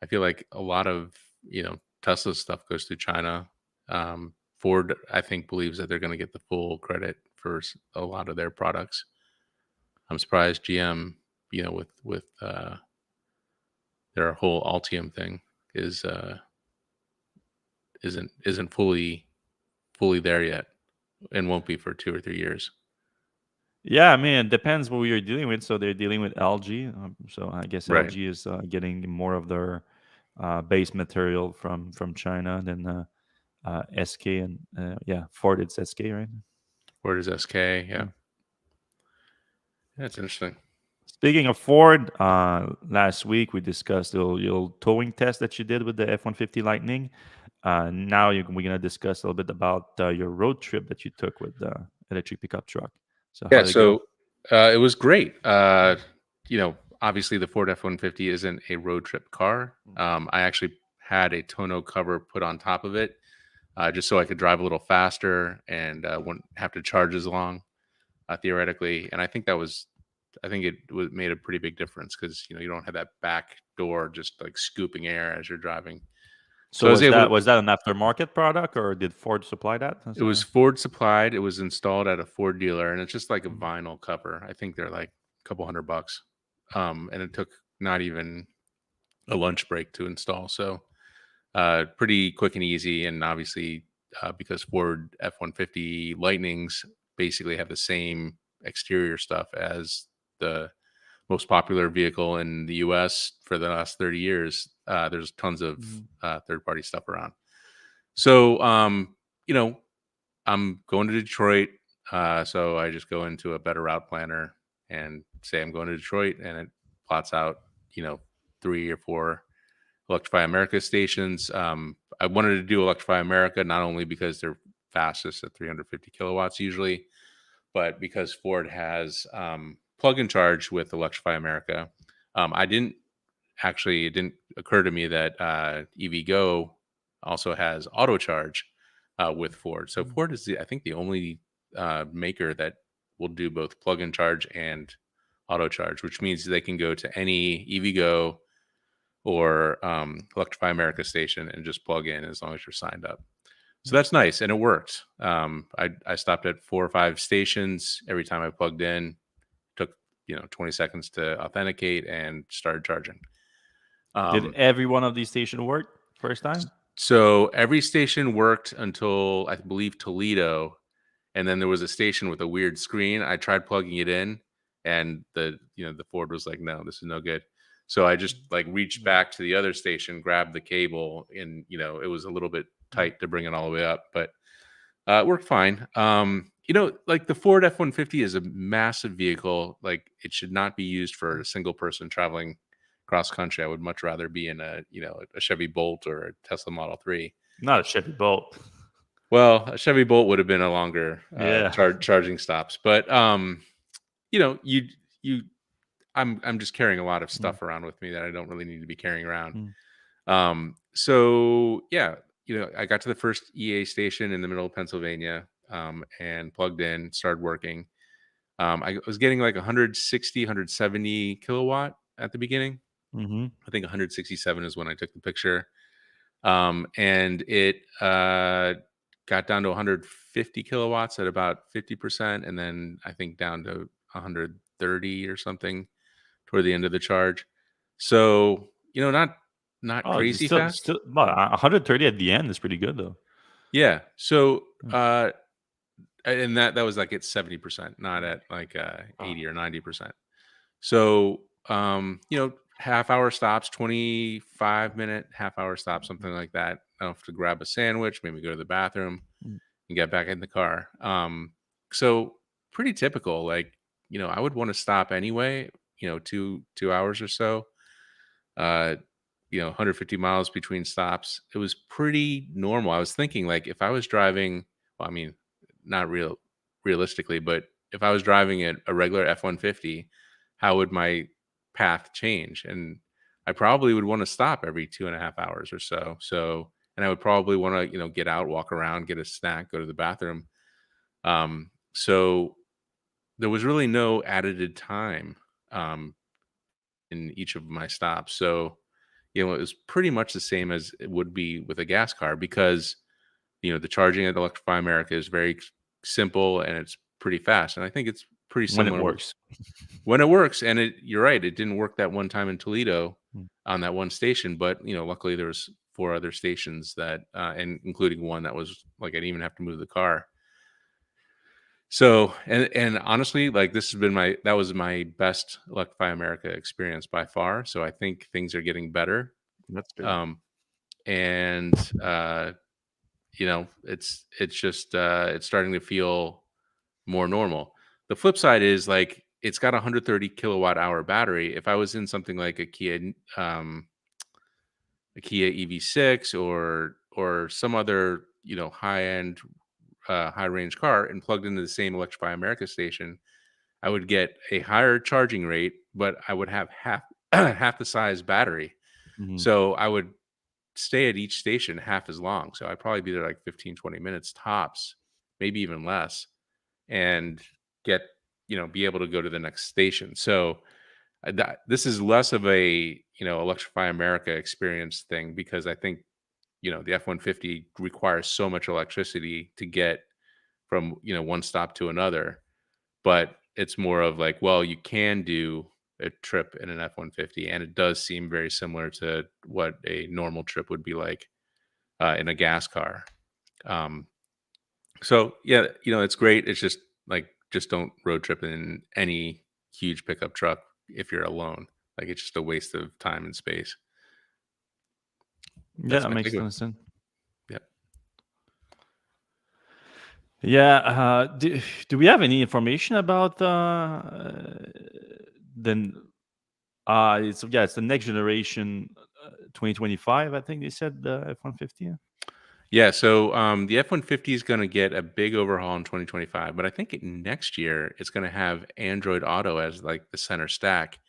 I feel like a lot of Tesla's stuff goes through China. Ford, I think, believes that they're going to get the full credit for a lot of their products. I'm surprised GM, with their whole Altium thing is isn't fully there yet, and won't be for 2 or 3 years. Yeah, I mean, it depends what you're dealing with. So they're dealing with algae. So I guess Right. algae is getting more of their base material from China than SK and yeah, Ford. It's SK, right? Where does SK? Yeah, Yeah. that's interesting. Speaking of Ford, last week we discussed the little towing test that you did with the F-150 Lightning. Now we're gonna discuss a little bit about your road trip that you took with the electric pickup truck. So how Yeah, did it go? so it was great. Obviously the Ford F-150 isn't a road trip car. I actually had a tonneau cover put on top of it, just so I could drive a little faster and wouldn't have to charge as long, theoretically. And I think made a pretty big difference because you don't have that back door just like scooping air as you're driving. So So I was was able that to. was that an aftermarket product or did Ford supply that? It was So, Ford supplied. It was installed at a Ford dealer, and it's just like a mm, vinyl cover. I think they're like a couple $100. And it took not even a lunch break to install. So pretty quick and easy. And obviously, because Ford F-150 Lightnings basically have the same exterior stuff as the most popular vehicle in the US for the last 30 years, there's tons of mhm. third party stuff around. So, you know, I'm going to Detroit. So I just go into a better route planner and say I'm going to Detroit, and it plots out, you know, 3 or 4 Electrify America stations. I wanted to do Electrify America not only because they're fastest at 350 kilowatts usually, but because Ford has plug and charge with Electrify America. It didn't occur to me that EVgo also has auto charge with Ford. So Mm. Ford is, I think, the only maker that will do both plug and charge and auto charge, which means they can go to any EVgo or Electrify America station and just plug in as long as you're signed up. So that's nice, and it worked. I stopped at 4 or 5 stations every time I plugged in. Took 20 seconds to authenticate and started charging. Did Um, every one of these stations work first time? so every station worked until I believe Toledo, and then there was a station with a weird screen. I tried plugging it in, and the Ford was like, "No, this is no good." So I just like reached Mm, back to the other station, grabbed the cable, and it was a little bit mm, tight to bring it all the way up, but it worked fine. Like the Ford F-150 is a massive vehicle. Like it should not be used for a single person traveling cross country. I would much rather be in a Chevy Bolt or a Tesla Model 3. not a Chevy Bolt. Well, a Chevy Bolt would have been a longer Yeah. charging stops, but you know, you you I'm just carrying a lot of Mm, stuff around with me that I don't really need to be carrying around. mm, So yeah, I got to the first EA station in the middle of Pennsylvania, and plugged in, started working. I was getting like 160, 170 kilowatt at the beginning. mhm. I think 167 is when I took the picture. And it got down to 150 kilowatts at about 50%, and then I think down to 130 or something toward the end of the charge. So, not Oh, it's crazy fast. still well, 130 at the end is pretty good though. Yeah. So, Mm. and that was like at 70%, not at like Oh, 80 or 90%. So, half hour stops, 25-minute half hour stop, something like that. I have to grab a sandwich, maybe go to the bathroom mm, and get back in the car. So pretty typical. Like, I would want to stop anyway, 2 hours or so. Uh, 150 miles between stops. It was pretty normal. I was thinking like if I was driving, well, I mean, not realistically, but if I was driving a regular F-150, how would my path change? And I probably would want to stop every 2.5 hours or so. And I would probably want to, get out, walk around, get a snack, go to the bathroom. So there was really no added time um, in each of my stops. So, it was pretty much the same as it would be with a gas car because, the charging at Electrify America is very simple and it's pretty fast. And I think it's pretty when it similar with works. when it works. And you're right, it didn't work that one time in Toledo Mm. on that one station, but luckily there was four other stations that, and including one that was like I didn't even have to move the car. So, and honestly, like that was my best Electrify America experience by far. So I think things are getting better. That's good. Um, and it's just it's starting to feel more normal. The flip side is like it's got a 130 kilowatt hour battery. If I was in something like a Kia EV6 or some other high end high range car and plugged into the same Electrify America station, I would get a higher charging rate, but I would have half half the size battery. Mhm. So I would stay at each station half as long. So I'd probably be there like 15, 20 minutes tops, maybe even less, and get, be able to go to the next station. So this is less of a, Electrify America experience thing because I think, the F-150 requires so much electricity to get from, one stop to another. But it's more of like, well, you can do a trip in an F-150, and it does seem very similar to what a normal trip would be like in a gas car. Um, so yeah, it's great. It's just like just don't road trip in any huge pickup truck if you're alone. Like it's just a waste of time and space. Yeah, That's that my makes takeaway. ton of sense. Yep. Yeah, do we have any information about then it's the next generation 2025, I think they said the F-150. Yeah, so the F-150 is going to get a big overhaul in 2025, but I think next year it's going to have Android Auto as like the center stack.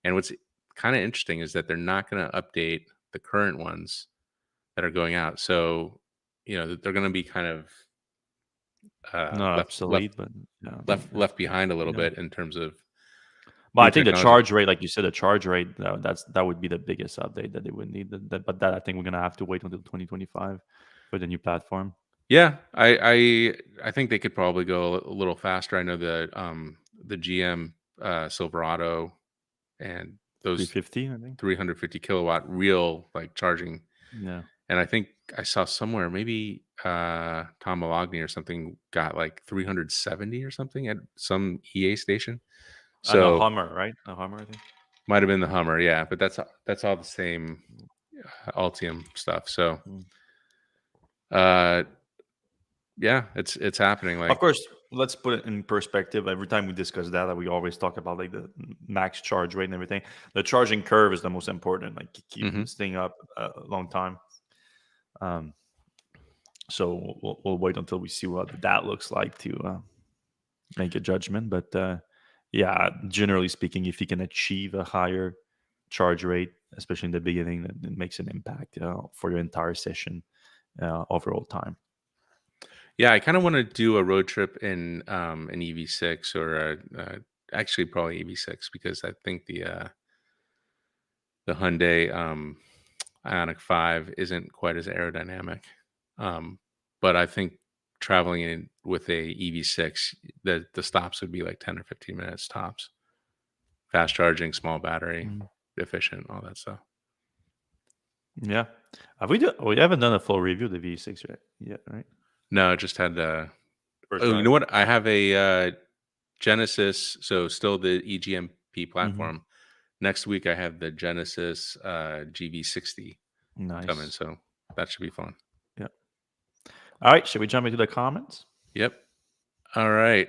And what's kind of interesting is that they're not going to update the current ones that are going out. So, they're going to be kind of No, obsolete, but yeah, left behind a little yeah. bit in terms of But new I think the technology. charge rate, like you said, the charge rate that would be the biggest update that they would need. But that I think we're gonna have to wait until 2025 for the new platform. Yeah, I think they could probably go a little faster. I know the GM Silverado, and those 350, I think. 350 kilowatt real like charging. Yeah. And I think I saw somewhere maybe Tom Malogny or something got like 370 or something at some EA station. And a So Hummer, right? A Hummer, I think. might have been the Hummer, yeah. But that's all the same Altium stuff. So Mm. uh, yeah, it's happening. Of Like, course, let's put it in perspective. Every time we discuss data, we always talk about like the max charge rate and everything. The charging curve is the most important. Like keep mhm. staying up a long time. Um, so we'll wait until we see what that looks like to make a judgment. But yeah, generally speaking, if you can achieve a higher charge rate, especially in the beginning, then it makes an impact for your entire session overall time. Yeah, I kind of want to do a road trip in an EV6 or actually probably EV6 because I think the Hyundai Ioniq 5 isn't quite as aerodynamic. Um, but I think traveling in with a EV6, the stops would be like 10 or 15 minutes tops. Fast charging, small battery, Mhm. efficient, all that stuff. Yeah, we haven't done a full review of the V6 yet, right? No, just had First oh, you know drive. what? I have a Genesis, so still the EGMP Hmm. platform. Next week I have the Genesis GV60 coming, Nice. so that should be fun. Yeah. All right. Should we jump into the comments? Yep. All right.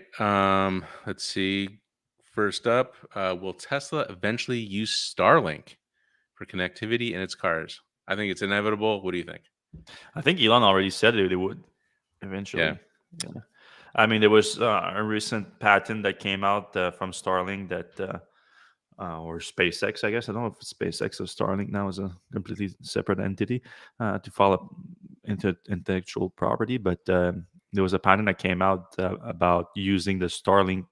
Let's see. First up, will Tesla eventually use Starlink for connectivity in its cars? I think it's inevitable. What do you think? I think Elon already said they would Yeah. eventually. Yeah. I mean, there was a recent patent that came out from Starlink that, or SpaceX, I guess. I don't know if it's SpaceX or Starlink now is a completely separate entity to follow into intellectual property. But there was a patent that came out about using the Starlink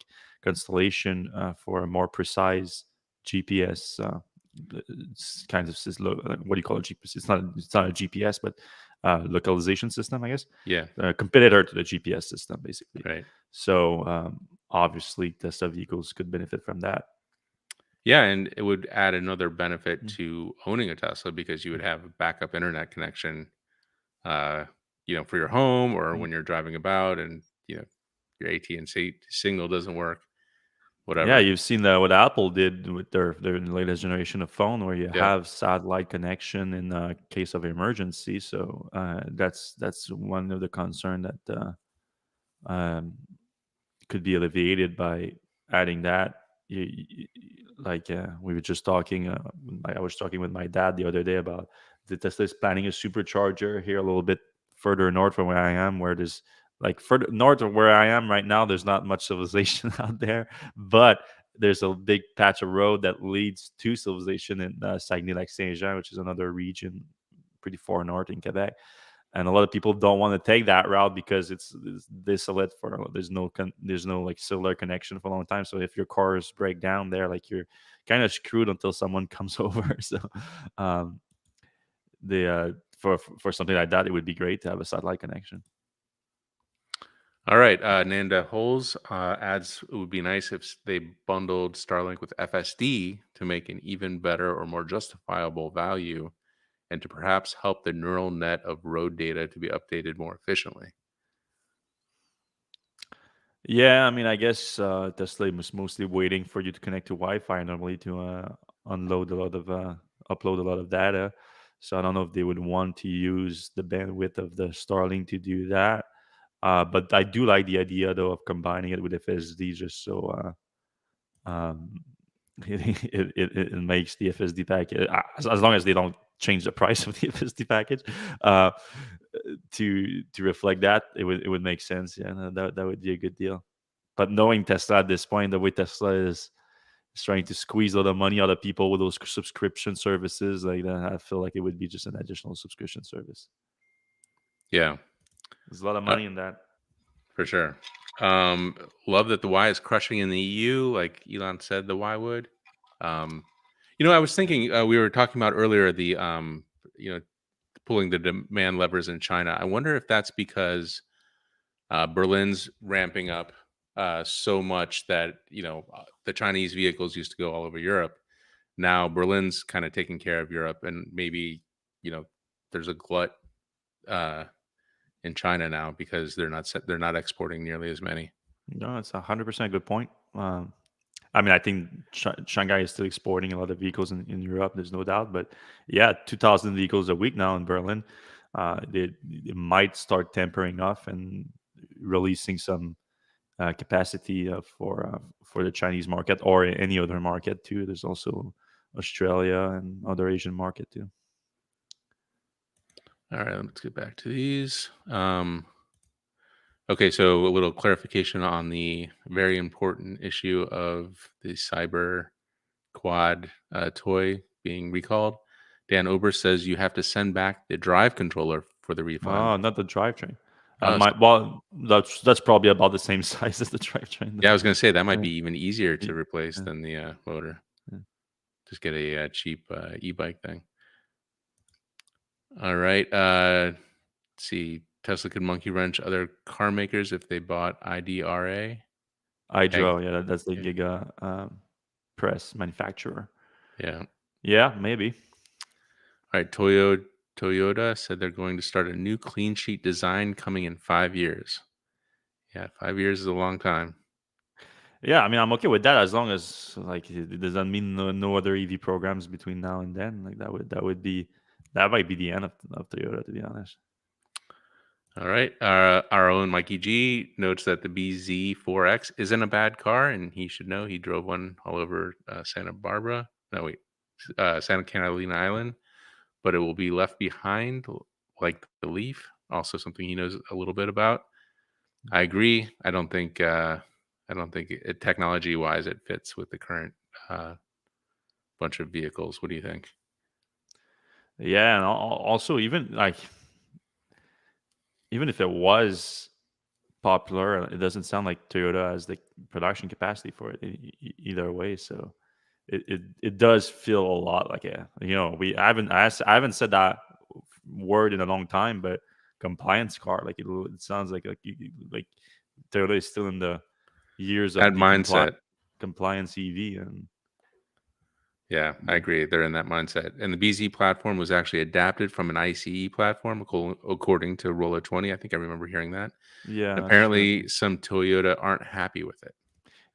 constellation for a more precise GPS. It's kind of what do you call it? GPS? It's not a GPS, but localization system, I guess. Yeah. Competitor to the GPS system, basically. Right. So obviously, Tesla vehicles could benefit from that. Yeah, and it would add another benefit Mm. to owning a Tesla because you would have a backup internet connection, uh, for your home or Mm. when you're driving about, and your AT&T signal doesn't work, Yeah, whatever. you've seen that what Apple did with their latest generation of phone, where you Yeah. have satellite connection in case of emergency. So that's one of the concern that um, could be alleviated by adding that. Like we were just talking, I was talking with my dad the other day about the Tesla is planning a supercharger here a little bit further north from where I am, where there's like further north of where I am right now, there's not much civilization out there, but there's a big patch of road that leads to civilization in Saguenay-Lac-Saint-Jean, which is another region pretty far north in Quebec, and a lot of people don't want to take that route because it's desolate for there's no like cellular connection for a long time. So if your cars break down there, like you're kind of screwed until someone comes over. So um the for something like that, it would be great to have a satellite connection. All right. Nanda Holes adds it would be nice if they bundled Starlink with FSD to make an even better or more justifiable value and to perhaps help the neural net of road data to be updated more efficiently. Yeah, I mean, I guess Tesla was mostly waiting for you to connect to Wi-Fi normally to unload a lot of upload a lot of data. So I don't know if they would want to use the bandwidth of the Starlink to do that. But I do like the idea though of combining it with FSD, just so um, it makes the FSD package as long as they don't change the price of the FSD package uh, to reflect that. It would make sense. Yeah, no, that would be a good deal. But knowing Tesla at this point, the way Tesla is trying to squeeze a lot of money out of people with those subscription services, like that, I feel like it would be just an additional subscription service. Yeah, There's a lot of uh, money in that. for sure. Um, Love that the Y is crushing in the EU, like Elon said the Y would. Um, I was thinking we were talking about earlier the pulling the demand levers in China. I wonder if that's because Berlin's ramping up so much that the Chinese vehicles used to go all over Europe. Now Berlin's kind of taking care of Europe, and maybe you know there's a glut uh, in China now because they're not exporting nearly as many. No, it's 100% good point. I mean, I think Shanghai is still exporting a lot of vehicles in Europe. There's no doubt, but yeah, 2,000 vehicles a week now in Berlin. They might start tempering off and releasing some capacity for the Chinese market or any other market too. There's also Australia and other Asian market too. All right, let's get back to these. Okay, so a little clarification on the very important issue of the Cyber Quad toy being recalled. Dan Ober says you have to send back the drive controller for the refund. Oh, not the drivetrain. Uh, My well, that's probably about the same size as the drivetrain. yeah, I was going to say that might Yeah, be even easier yeah, to replace yeah, than the motor. yeah. Just get a cheap e-bike thing. All right. Let's see. Tesla could monkey wrench other car makers if they bought IDRA. Hydro, yeah, that's the Yeah. Giga press manufacturer. Yeah. Yeah, maybe. All right. Toyota said they're going to start a new clean sheet design coming in 5 years. Yeah, 5 years is a long time. Yeah, I mean, I'm okay with that as long as like it doesn't mean no other EV programs between now and then. Like that would be that might be the end of Toyota, to be honest. All right. Our own Mikey G notes that the BZ4X isn't a bad car, and he should know he drove one all over Santa Barbara. No, wait, Santa Catalina Island, but it will be left behind like the Leaf. Also, something he knows a little bit about. I agree. I don't think technology wise it fits with the current uh, bunch of vehicles. What do you think? Yeah, and also even if it was popular, it doesn't sound like Toyota has the production capacity for it either way. So it does feel a lot like I haven't said that word in a long time, but compliance car like it sounds like Toyota is still in the years That of the mindset. compliance EV and Yeah, I the, agree. They're in that mindset. And the BZ platform was actually adapted from an ICE platform, according to Roller 20. I think I remember hearing that. yeah, And that's true. apparently, some Toyota aren't happy with it.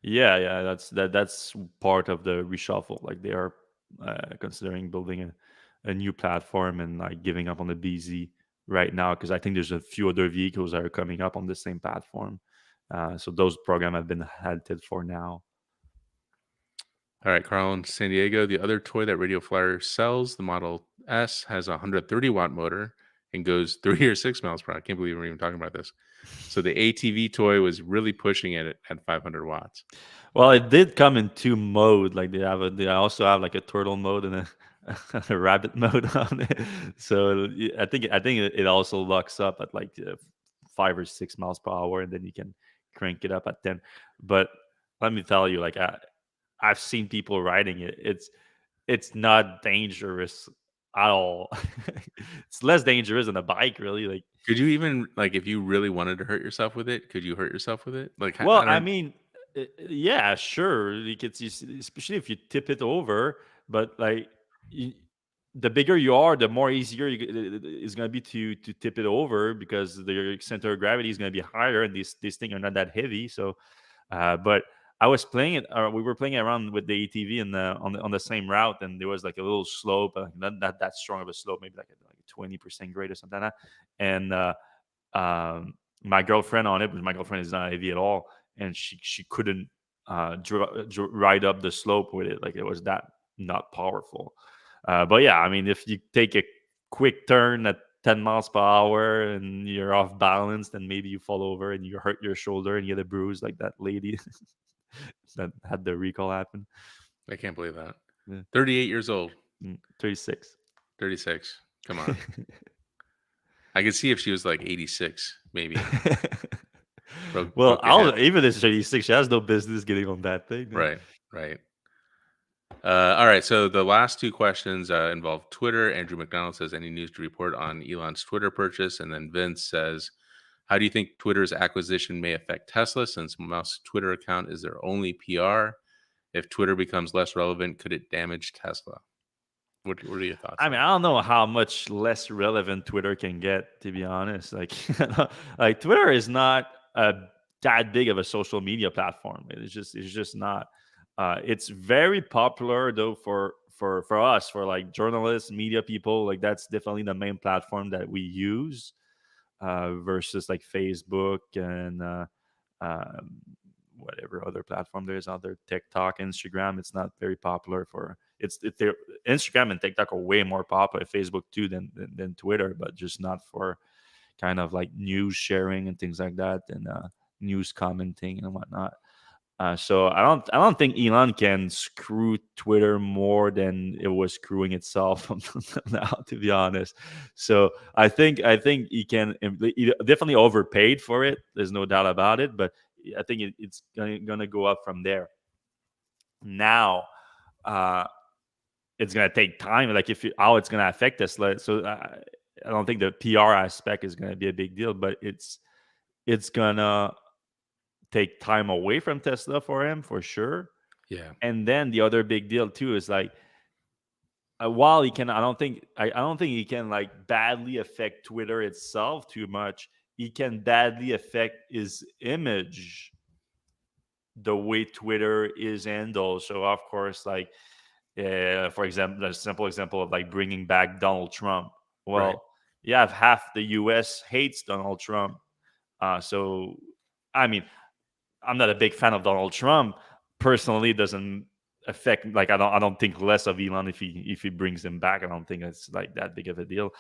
Yeah, that's part of the reshuffle. Like they are considering building a new platform and like giving up on the BZ right now because I think there's a few other vehicles that are coming up on the same platform. So those programs have been halted for now. All right, Carl in San Diego. The other toy that Radio Flyer sells, the Model S, has a 130-watt motor and goes 3 or 6 miles per hour. I can't believe we're even talking about this. So the ATV toy was really pushing it at 500 watts. Well, it did come in two mode. Like they also have like a turtle mode and a rabbit mode on it. So I think it also locks up at like 5 or 6 miles per hour, and then you can crank it up at 10. But let me tell you, like I've seen people riding it. It's not dangerous at all. It's less dangerous than a bike, really. Like Could you even, like, if you really wanted to hurt yourself with it, could you hurt yourself with it? Like, well, I I don't. mean, yeah, sure. Like especially if you tip it over, but like you, the bigger you are, the more easier it's going to be to tip it over because the center of gravity is going to be higher, and these things are not that heavy. So, but I was playing it. We were playing around with the ATV in the on the same route, and there was like a little slope, not that strong of a slope, maybe like a 20% grade or something like that, and my girlfriend on it, but my girlfriend is not AV at all, and she couldn't ride up the slope with it. Like it was that not powerful. But yeah, I mean, if you take a quick turn at 10 miles per hour and you're off balance, then maybe you fall over and you hurt your shoulder and you get a bruise like that lady that had the recall happen. I can't believe that. Yeah. 38 years old, 36. 36. Come on. I could see if she was like 86, maybe Well, broke a hip. even if 36, she has no business getting on that thing. Man. Right, right. All right. So the last two questions involve Twitter. Andrew McDonald says, "Any news to report on Elon's Twitter purchase?" And then Vince says, "How do you think Twitter's acquisition may affect Tesla, since Musk's Twitter account is their only PR?" If Twitter becomes less relevant, could it damage Tesla? What are your thoughts I mean, there? I don't know how much less relevant Twitter can get, to be honest. Like, like Twitter is not a that big of a social media platform. It's just not. It's very popular though for us, for like journalists, media people. Like that's definitely the main platform that we use versus like Facebook and um, whatever other platform there is out there, TikTok, Instagram. It's not very popular for Instagram and TikTok are way more popular, Facebook too than Twitter, but just not for kind of like news sharing and things like that and news commenting and whatnot. So I don't think Elon can screw Twitter more than it was screwing itself now, to be honest. So I think he definitely overpaid for it. There's no doubt about it. But I think it's gonna go up from there. Now, uh, it's gonna take time. Like how it's gonna affect us. So I don't think the PR aspect is gonna be a big deal, but it's gonna take time away from Tesla for him for sure. Yeah. And then the other big deal too is like while he can, I don't think he can like badly affect Twitter itself too much. He can badly affect his image, the way Twitter is handled. So of course, like for example, a simple example of like bringing back Donald Trump. Right. Well, you have half the U.S. hates Donald Trump. So I mean, I'm not a big fan of Donald Trump personally. It doesn't affect like I don't think less of Elon if he brings him back. I don't think it's like that big of a deal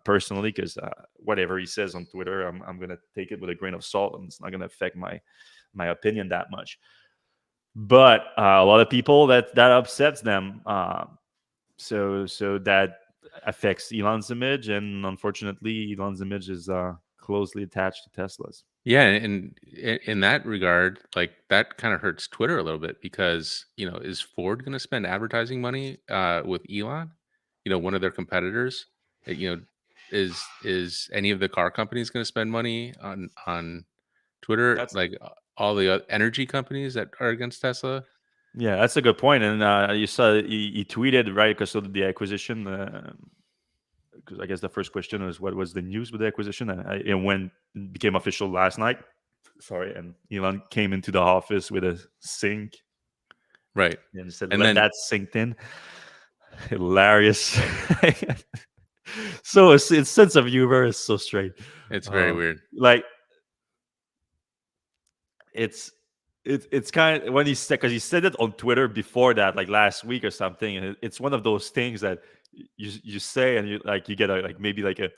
personally because whatever he says on Twitter, I'm gonna take it with a grain of salt and it's not gonna affect my opinion that much. But a lot of people that upsets them. So that affects Elon's image, and unfortunately, Elon's image is closely attached to Tesla's. Yeah, and in that regard, like that kind of hurts Twitter a little bit because, is Ford going to spend advertising money with Elon? One of their competitors. Uh, You know, is any of the car companies going to spend money on Twitter? That's Like all the energy companies that are against Tesla? Yeah, that's a good point. And you saw he tweeted right because of the acquisition. Because I guess the first question was what was the news with the acquisition, and when it became official last night. Sorry, and Elon came into the office with a sink Right. and said, And "Let then that sink in." Hilarious. So its sense of humor is so straight. it's very Uh, weird. like it's it's kind of when he said because he said it on Twitter before that, like last week or something. And it's one of those things that you say and you get a like maybe like a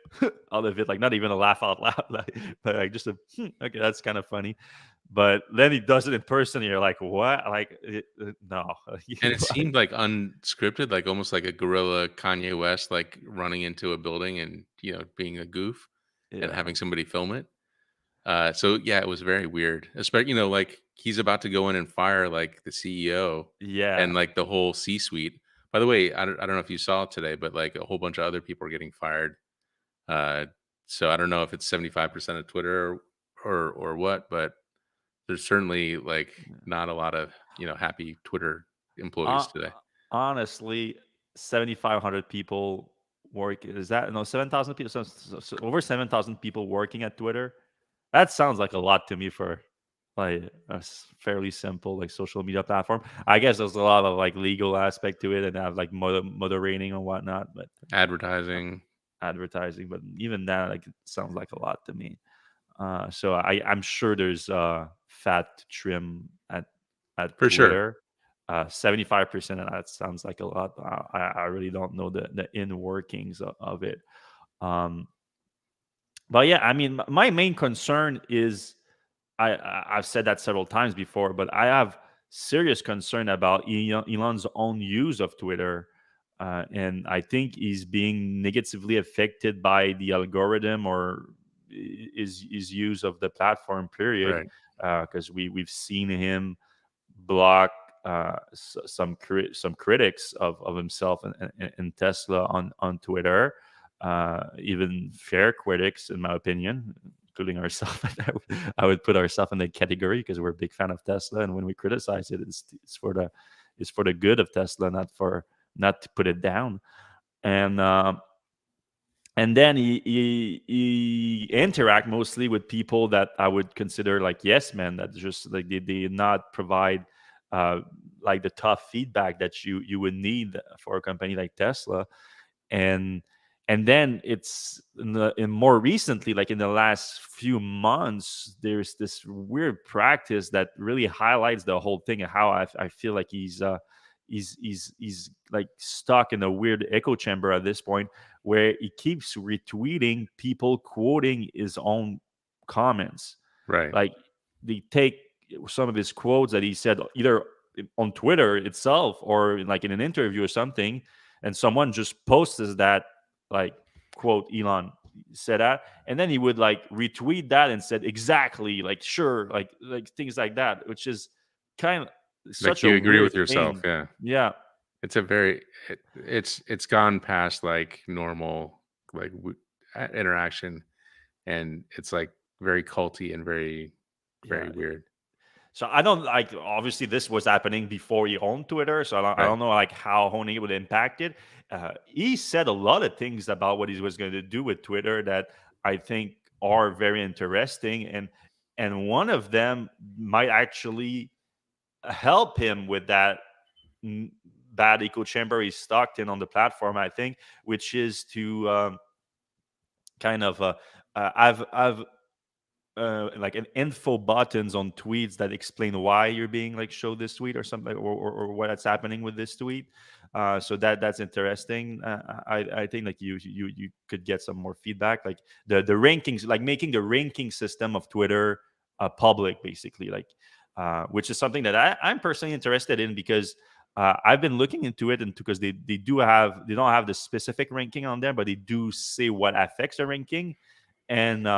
out of it, like not even a laugh out loud, like, but like just a okay, that's kind of funny. But then he does it in person, and you're like, what? Like no, And it seemed like unscripted, like almost like a guerrilla Kanye West, like running into a building and being a goof and yeah, having somebody film it. So yeah, it was very weird. Especially, like he's about to go in and fire like the CEO and yeah. like the whole C-suite. By the way, I don't know if you saw it today, but like a whole bunch of other people are getting fired. Uh, so I don't know if it's 75% of Twitter or what, but there's certainly like not a lot of happy Twitter Uh, employees today. honestly, 7,500 people work. Is that no 7,000 people? So over 7,000 people working at Twitter. That sounds like a lot to me for like a fairly simple like social media platform. I guess there's a lot of like legal aspect to it and have like moderating and whatnot, but uh, Advertising, advertising. But even that like it sounds like a lot to me. So I'm sure there's fat to trim at for sure. Twitter. 75% of that sounds like a lot. I really don't know the in workings of it. Um, but yeah, I mean, my main concern is I've said that several times before, but I have serious concern about Elon's own use of Twitter, and I think he's being negatively affected by the algorithm or his use of the platform. Period, Right. because we've seen him block some critics of himself and Tesla on Twitter, even fair critics, in my opinion. including ourselves. I would put ourselves in the category because we're a big fan of Tesla, and when we criticize it, it's for the good of Tesla, not to put it down. And then he interact mostly with people that I would consider like yes men, that just like they did not provide uh, like the tough feedback that you would need for a company like Tesla. and and then it's in more recently, like in the last few months, there's this weird practice that really highlights the whole thing, and how I feel like he's like stuck in a weird echo chamber at this point, where he keeps retweeting people quoting his own comments. Right. Like they take some of his quotes that he said either on Twitter itself or like in an interview or something, and someone just posts that, like, quote, Elon said that, and then he would like retweet that and said exactly, like, sure, like things like that, which is kind of Like such a you agree weird with yourself. thing. Yeah. Yeah, It's a very it's gone past like normal like interaction, and it's like very culty and very yeah. weird. So I don't like. Obviously, this was happening before he owned Twitter, so I Right. don't know like how owning it would impact it. He said a lot of things about what he was going to do with Twitter that I think are very interesting, and one of them might actually help him with that mm, bad echo chamber he's stuck in on the platform. I think, which is to kind of I've like an info buttons on tweets that explain why you're being like show this tweet or something, or what's happening with this tweet. So that's interesting. I think like you could get some more feedback, like the rankings, like making the ranking system of Twitter public, basically, like which is something that I'm personally interested in, because I've been looking into it, and because they don't have the specific ranking on there, but they do say what affects the ranking. And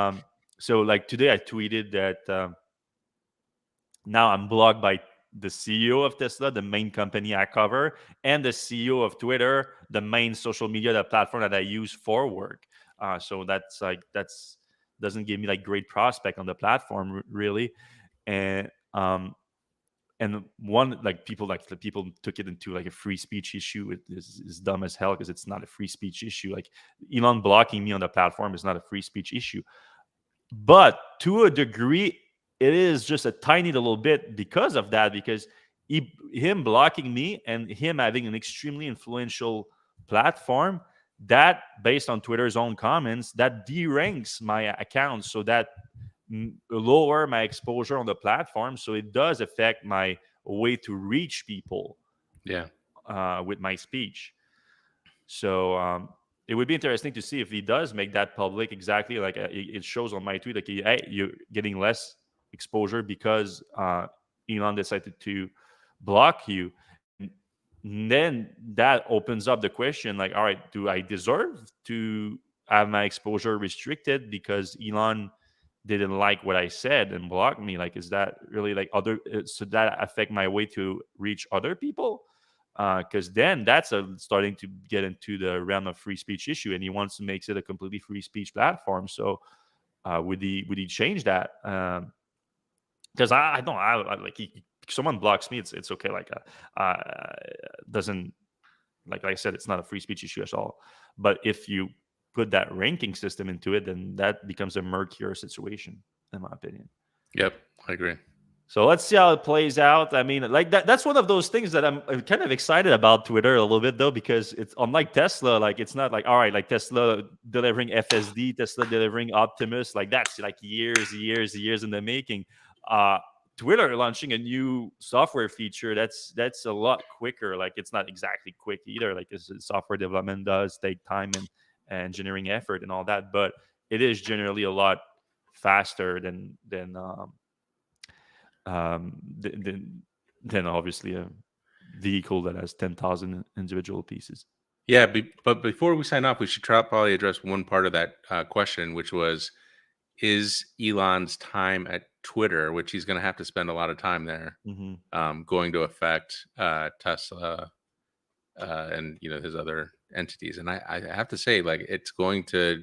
so like today I tweeted that now I'm blocked by the CEO of Tesla, the main company I cover, and the CEO of Twitter, the main social media, the platform that I use for work. So that's doesn't give me like great prospect on the platform, really. And one, like, people, like the people took it into like a free speech issue. It is dumb as hell, because it's not a free speech issue. Like, Elon blocking me on the platform is not a free speech issue, but to a degree it is just a tiny little bit because of that, because him blocking me and him having an extremely influential platform, that, based on Twitter's own comments, that deranks my account, so that lower my exposure on the platform, so it does affect my way to reach people Yeah. with my speech. So it would be interesting to see if he does make that public, exactly like it shows on my tweet, like, hey, you're getting less exposure because Elon decided to block you. And then that opens up the question, like, all right, do I deserve to have my exposure restricted because Elon didn't like what I said and blocked me? Like, is that really like other? So that affect my way to reach other people? Because then that's starting to get into the realm of free speech issue, and he wants to make it a completely free speech platform. So would he change that? Because I don't, like, someone blocks me, it's okay. Like, doesn't, like I said, it's not a free speech issue at all. But if you put that ranking system into it, then that becomes a murkier situation, in my opinion. Yep. I agree. So let's see how it plays out. I mean, like that's one of those things that I'm kind of excited about Twitter a little bit, though, because it's unlike Tesla. Like, it's not like, all right, like Tesla delivering FSD, Tesla delivering Optimus, like that's like years in the making. Uh Twitter launching a new software feature, that's a lot quicker. Like, it's not exactly quick either. Like, this software development does take time and engineering effort and all that, but it is generally a lot faster than obviously a vehicle that has 10,000 individual pieces. Yeah. But before we sign off, we should probably address one part of that question, which was, is Elon's time at Twitter, which he's going to have to spend a lot of time there, Hmm. going to affect Tesla and his other entities? And I have to say, like, it's going to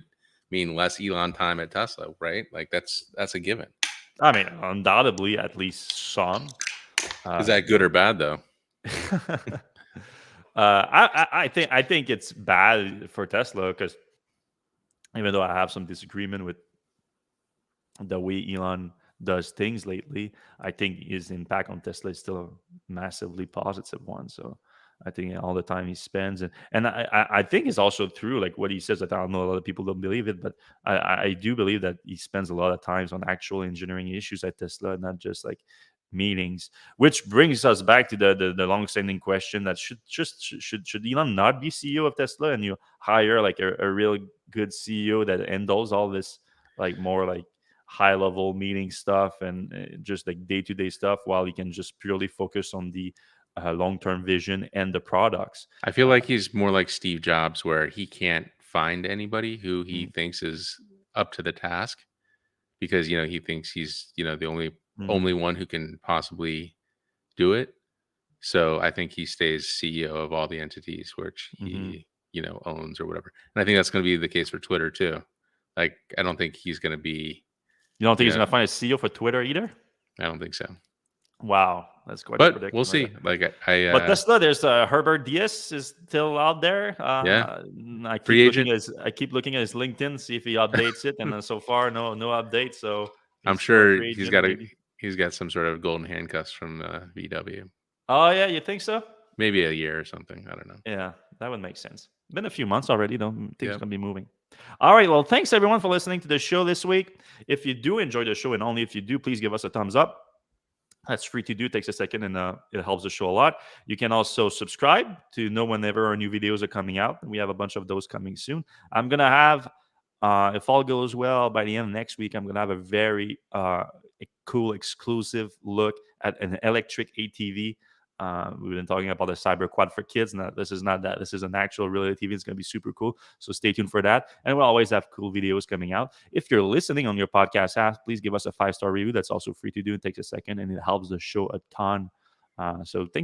mean less Elon time at Tesla, right? Like that's a given. I mean, undoubtedly, at least some. Is Uh, that good or bad though? I think it's bad for Tesla because even though I have some disagreement with the way Elon does things lately, I think his impact on Tesla is still a massively positive one. So I think all the time he spends, and I think it's also true, like what he says. That I don't know, a lot of people don't believe it, but I do believe that he spends a lot of times on actual engineering issues at Tesla, not just like meetings. Which brings us back to the long-standing question that should Elon not be CEO of Tesla, and you hire like a real good CEO that handles all this like more like high level meeting stuff and just like day to day stuff, while you can just purely focus on the long term vision and the products. I feel Uh, like he's more like Steve Jobs, where he can't find anybody who he mm, thinks is up to the task because he thinks he's the only mhm, one who can possibly do it. So I think he stays CEO of all the entities which mhm. he owns or whatever. And I think that's going to be the case for Twitter too. Like I don't think he's going to be You don't think you he's know gonna find a CEO for Twitter either? I don't think so. Wow, that's quite a But we'll prediction right see. there. Like I But Tesla, there's Herbert Diaz is still out there. yeah, I free keep looking agent. at his LinkedIn, see if he updates it, and so far, no update. So I'm he's still a sure free he's agent, got maybe. some sort of golden handcuffs from VW. Oh yeah, you think so? Maybe a year or something. I don't know. Yeah, that would make sense. Been a few months already, though. Things Yep. gonna be moving. All right. Well, thanks everyone for listening to the show this week. If you do enjoy the show, and only if you do, please give us a thumbs up. That's free to do. It takes a second, and it helps the show a lot. You can also subscribe to know whenever our new videos are coming out. And we have a bunch of those coming soon. I'm gonna have, if all goes well, by the end of next week, I'm gonna have a very cool exclusive look at an electric ATV. We've been talking about the Cyberquad for kids. Now, this is not that. This is an actual real ATV. It's going to be super cool. So stay tuned for that. And we'll always have cool videos coming out. If you're listening on your podcast app, please give us a 5-star review. That's also free to do. It takes a second and it helps the show a ton. So thank